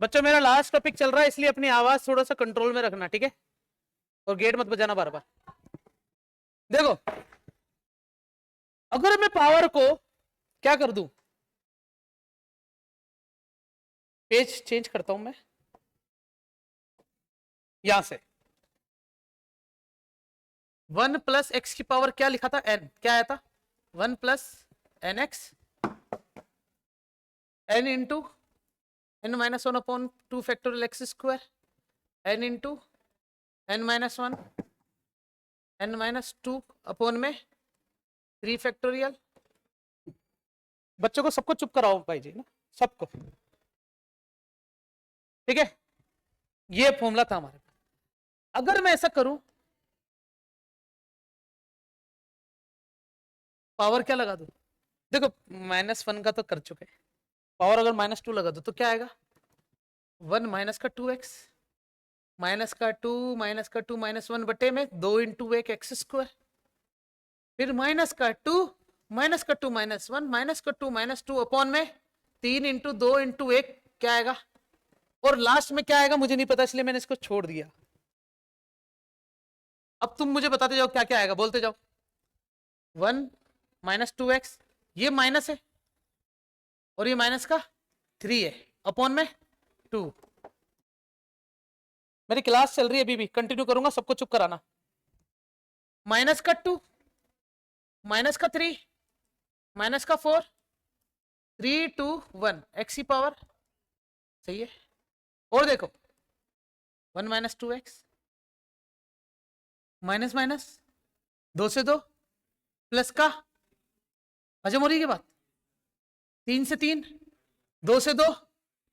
बच्चों मेरा लास्ट टॉपिक चल रहा है, इसलिए अपनी आवाज थोड़ा सा कंट्रोल में रखना, ठीक है? और गेट मत बजाना बार बार। देखो, अगर मैं पावर को क्या कर दूं, पेज चेंज करता हूं मैं यहां से, 1 प्लस एक्स की पावर क्या लिखा था? एन, क्या आया था? 1 plus n x, n into n minus 1 upon 2 factorial x square, n into n minus 1 n minus 2 upon में 3 फैक्टोरियल। बच्चों को सबको चुप कराओ भाई जी ना, सबको, ठीक है? ये फॉर्मूला था हमारे पास। अगर मैं ऐसा करूं, पावर क्या लगा दूं? देखो -1 का तो कर चुके, पावर अगर -2 लगा दो तो क्या आएगा? 1 माइनस का 2x, माइनस का 2 माइनस का 2 -1 बटे में 2 इंटू 1 एक्स स्क्वायर, फिर माइनस का 2 माइनस का 2 -1 माइनस का 2 -2 अपॉन में 3 इंटू 2 इंटू 1, क्या आएगा? और लास्ट में क्या आएगा मुझे नहीं पता, इसलिए मैंने इसको छोड़ दिया। अब तुम मुझे बताते जाओ क्या क्या आएगा, बोलते जाओ। 1 माइनस 2x, ये माइनस है और ये माइनस का 3 है, अपॉन में 2। मेरी क्लास चल रही है अभी भी, कंटिन्यू करूंगा, सबको चुप कराना। माइनस का 2 माइनस का 3 माइनस का 4, 3 2 1 एक्स की पावर, सही है। और देखो 1 माइनस 2x, माइनस माइनस 2 से 2 प्लस का, हजम हो रही है बात? 3 से 3, 2 से 2,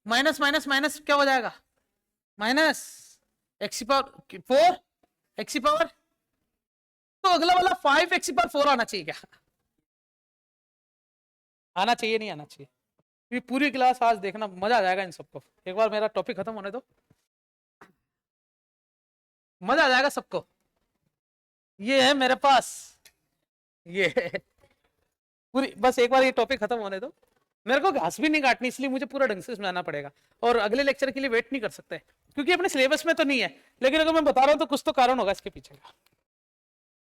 माइनस माइनस माइनस क्या हो जाएगा? माइनस एक्स की पावर 4 एक्स की पावर, तो अगला वाला 5 एक्स की पावर 4 आना चाहिए क्या? आना चाहिए, नहीं आना चाहिए? ये पूरी क्लास आज देखना, मजा आ जाएगा इन सबको। एक बार मेरा टॉपिक खत्म होने दो, मजा आ जाएगा सबको। ये है मेरे पास, ये पूरी, बस एक बार ये टॉपिक खत्म होने दो। मेरे को घास भी नहीं काटनी, इसलिए मुझे पूरा ढंग से समझाना पड़ेगा, और अगले लेक्चर के लिए वेट नहीं कर सकते, क्योंकि अपने सिलेबस में तो नहीं है, लेकिन अगर मैं बता रहा हूं तो कुछ तो कारण होगा इसके पीछे का।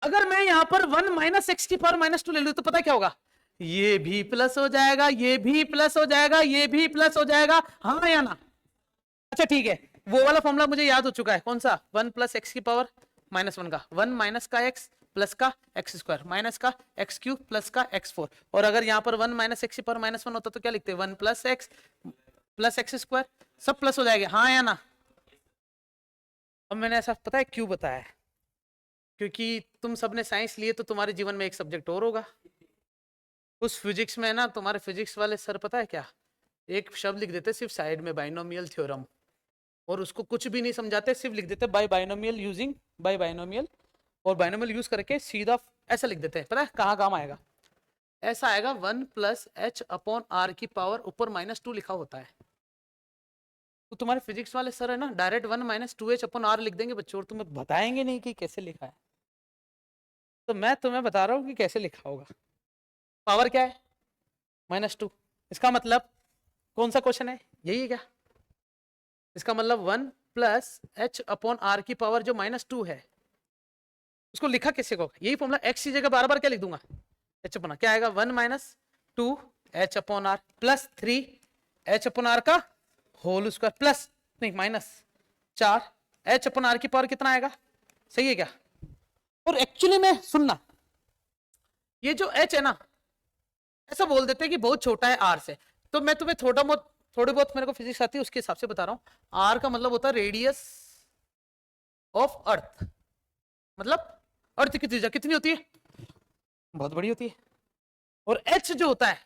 अगर मैं यहां पर 1 माइनस एक्स की पावर -2 ले लूं तो पता क्या होगा? ये भी प्लस हो जाएगा, ये भी प्लस हो जाएगा, ये भी प्लस हो जाएगा, हाँ या ना? अच्छा ठीक है, वो वाला फॉर्मूला मुझे याद हो चुका है, कौन सा? 1 प्लस एक्स की पावर -1 का 1 माइनस का एक्स प्लस का एक्स स्क्वायर माइनस का एक्स क्यूब प्लस का एक्स 4। और अगर यहाँ पर 1 माइनस एक्स की पावर -1 होता तो क्या लिखते? 1 प्लस एक्स स्क्वायर, सब प्लस हो जाएगा, हाँ या ना? अब मैंने ऐसा पता है क्यों बताया है? क्योंकि तुम सबने साइंस लिए तो तुम्हारे जीवन में एक सब्जेक्ट और होगा, उस फिजिक्स में ना, तुम्हारे फिजिक्स वाले सर पता है क्या, एक शब्द लिख देते सिर्फ साइड में, बाइनोमियल थ्योरम, और उसको कुछ भी नहीं समझाते, सिर्फ लिख देते by binomial using by binomial और बाइनोमियल यूज करके सीधा ऐसा लिख देते हैं, पता है कहाँ काम आएगा? ऐसा आएगा 1 प्लस एच अपॉन आर की पावर ऊपर -2 लिखा होता है। तो तुम्हारे फिजिक्स वाले सर है ना, direct 1 minus 2h upon are लिख देंगे बच्चों, और तुम्हें बताएंगे नहीं कि कैसे लिखा है। तो मैं तुम्हें बता रहा हूँ कि कैसे लिखा होगा। पावर क्या है? -2। इसका मतलब कौन सा क्वेश्चन है? यही है क्या? इसका मतलब 1 प्लस एच अपॉन आर की पावर जो -2 है, उसको लिखा कैसे होगा? यही फॉर्मूला, एक्स की जगह बार बार क्या लिख दूंगा? H upon r. क्या आएगा? 1 minus 2 h upon r plus 3 h upon r का होल स्क्वायर प्लस नहीं माइनस 4 एच अपॉन आर की पावर कितना आएगा? सही है क्या? और एक्चुअली में सुनना, ये जो एच है ना, ऐसा बोल देते हैं कि बहुत छोटा है आर से। तो मैं तुम्हें थोड़ी बहुत मेरे को फिजिक्स आती है उसके हिसाब से बता रहा हूं। आर का मतलब होता है रेडियस ऑफ अर्थ, मतलब अर्थ की त्रिज्या कितनी होती है? बहुत बड़ी होती है। और एच जो होता है,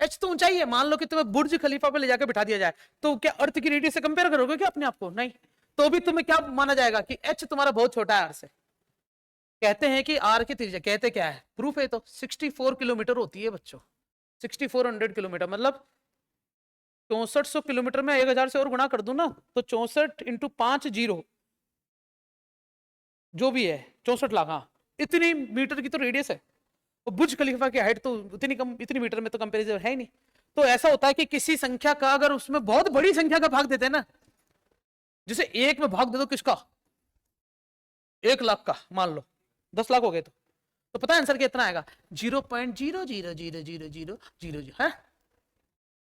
एच तो ऊंचाई है। मान लो कि तुम्हें बुर्ज खलीफा पे ले जाकर बिठा दिया जाए, तो क्या अर्थ की रेडियस से कंपेयर करोगे क्या अपने आप को? नहीं। तो भी तुम्हें क्या माना जाएगा कि एच तुम्हारा बहुत छोटा है आर से। कहते हैं कि आर की त्रिज्या, कहते क्या है, प्रूफ है तो 64 किलोमीटर होती है बच्चों। 6400 किलोमीटर मतलब 6400 किलोमीटर में 1000 से और गुणा कर दूं ना, तो 64 इंटू 5 जीरो जो भी है 64 लाख। हाँ, इतनी मीटर की तो रेडियस है। और बुर्ज खलीफा की हाइट तो इतनी मीटर में तो कंपेरिजन है ही नहीं। तो ऐसा होता है कि किसी संख्या का अगर उसमें बहुत बड़ी संख्या का भाग देते हैं ना, जैसे 1 में भाग दे दो किसका? 1 लाख का, मान लो 10 लाख हो गए तो पता है आंसर कितना आएगा? 0.0000000 है।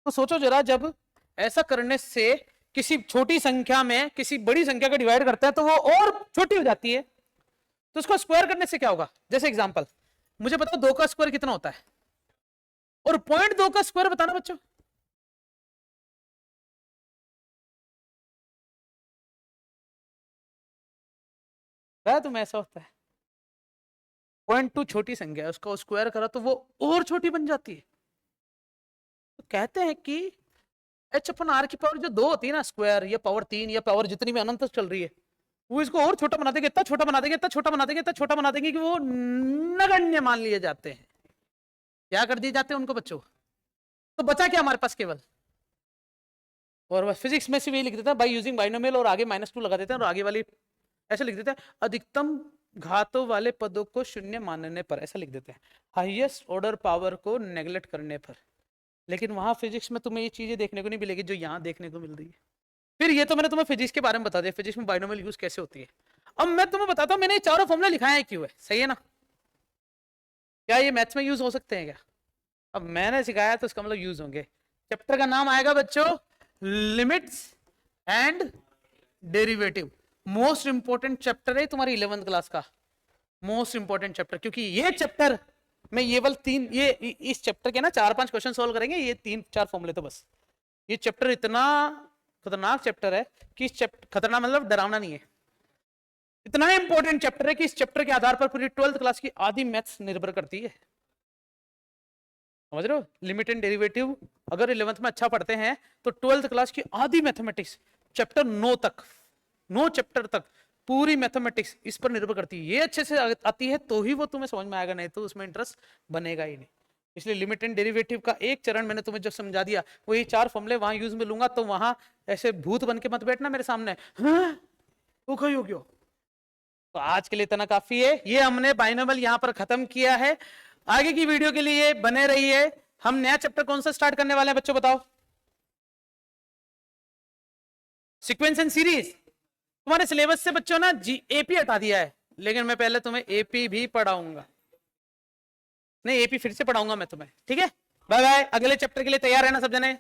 तो सोचो जरा, जब ऐसा करने से किसी छोटी संख्या में किसी बड़ी संख्या का डिवाइड करते हैं तो वो और छोटी हो जाती है। तो उसको स्क्वायर करने से क्या होगा? जैसे एग्जांपल, मुझे बताओ 2 का स्क्वायर कितना होता है, और 0.2 का स्क्वायर बताना बच्चों। तुम्हें ऐसा होता है 0.2 छोटी संख्या है, उसका स्क्वायर करा तो वो और छोटी बन जाती है। तो कहते हैं कि एच अपन आर की पावर जो 2 होती है ना, स्क्वायर या पावर 3 या पावर जितनी भी अनंत चल रही है, वो इसको और छोटा बना देंगे, इतना छोटा बना देंगे, इतना छोटा बना देंगे, इतना छोटा बना देंगे कि वो नगण्य मान लिए जाते हैं। क्या कर दिए जाते हैं उनको बच्चों? तो बचा क्या हमारे पास? केवल, और फिजिक्स में सिर्फ ये लिख देते हैं बाय यूजिंग बाइनोमियल, और आगे -2 लगा देते हैं, और आगे वाली ऐसे लिख देते हैं अधिकतम घातों वाले पदों को शून्य मानने पर, ऐसा लिख देते हैं हाईएस्ट ऑर्डर पावर को नेग्लेक्ट करने पर। लेकिन वहां फिजिक्स में तुम्हें ये चीजें देखने को नहीं मिलेगी जो यहाँ देखने को मिल रही है। फिर ये तो मैंने तुम्हें फिजिक्स के बारे में बता दिया, फिजिक्स में बाइनोमियल यूज कैसे होती है। अब मैं तुम्हें बताता हूँ, मैंने ये चारों फॉर्मूला लिखाए हैं क्यों है, सही है ना? क्या ये मैथ्स में यूज हो सकते हैं क्या? अब मैंने सिखाया तो इसका मतलब यूज होंगे। चैप्टर का नाम आएगा बच्चों limits and derivative. Most important chapter है तुम्हारी 11th क्लास का, मोस्ट इंपोर्टेंट चैप्टर, क्योंकि ये चैप्टर में ये वाले 3, ये इस चैप्टर के ना 4-5 क्वेश्चन सॉल्व करेंगे, ये 3-4 फॉर्मूले तो बस। ये चैप्टर इतना खतरनाक चैप्टर है कि इस चैप्टर, खतरनाक मतलब डरावना नहीं है, इतना इंपॉर्टेंट चैप्टर है कि इस चैप्टर के आधार पर पूरी 12th क्लास की आधी मैथ्स निर्भर करती है। समझ रहे हो? लिमिट एंड डेरिवेटिव अगर 11th में अच्छा पढ़ते हैं तो 12th क्लास की आधी मैथमेटिक्स चैप्टर 9 तक, 9 चैप्टर तक पूरी मैथमेटिक्स इस पर निर्भर करती है। ये अच्छे से आती है तो ही वो तुम्हें समझ में आएगा, नहीं तो उसमें इंटरेस्ट बनेगा ही नहीं। इसलिए लिमिट एंड डेरिवेटिव का एक चरण मैंने तुम्हें जो समझा दिया, वो ये 4 फॉर्मूले वहां यूज में लूंगा, तो वहां ऐसे भूत बन के मत बैठना मेरे सामने, हाँ? वो कहीं हो गया। तो आज के लिए इतना काफी है, ये हमने बाइनोमियल यहां पर खत्म किया है। आगे की वीडियो के लिए बने रहिए। हम नया चैप्टर कौन सा स्टार्ट करने वाले हैं बच्चों, बताओ? Sequence and series. तुम्हारे सिलेबस से बच्चों ना एपी हटा दिया है, लेकिन मैं पहले तुम्हें एपी भी पढ़ाऊंगा। नहीं, एपी फिर से पढ़ाऊंगा मैं तुम्हें, ठीक है? Bye bye. अगले चैप्टर के लिए तैयार रहना सब जने।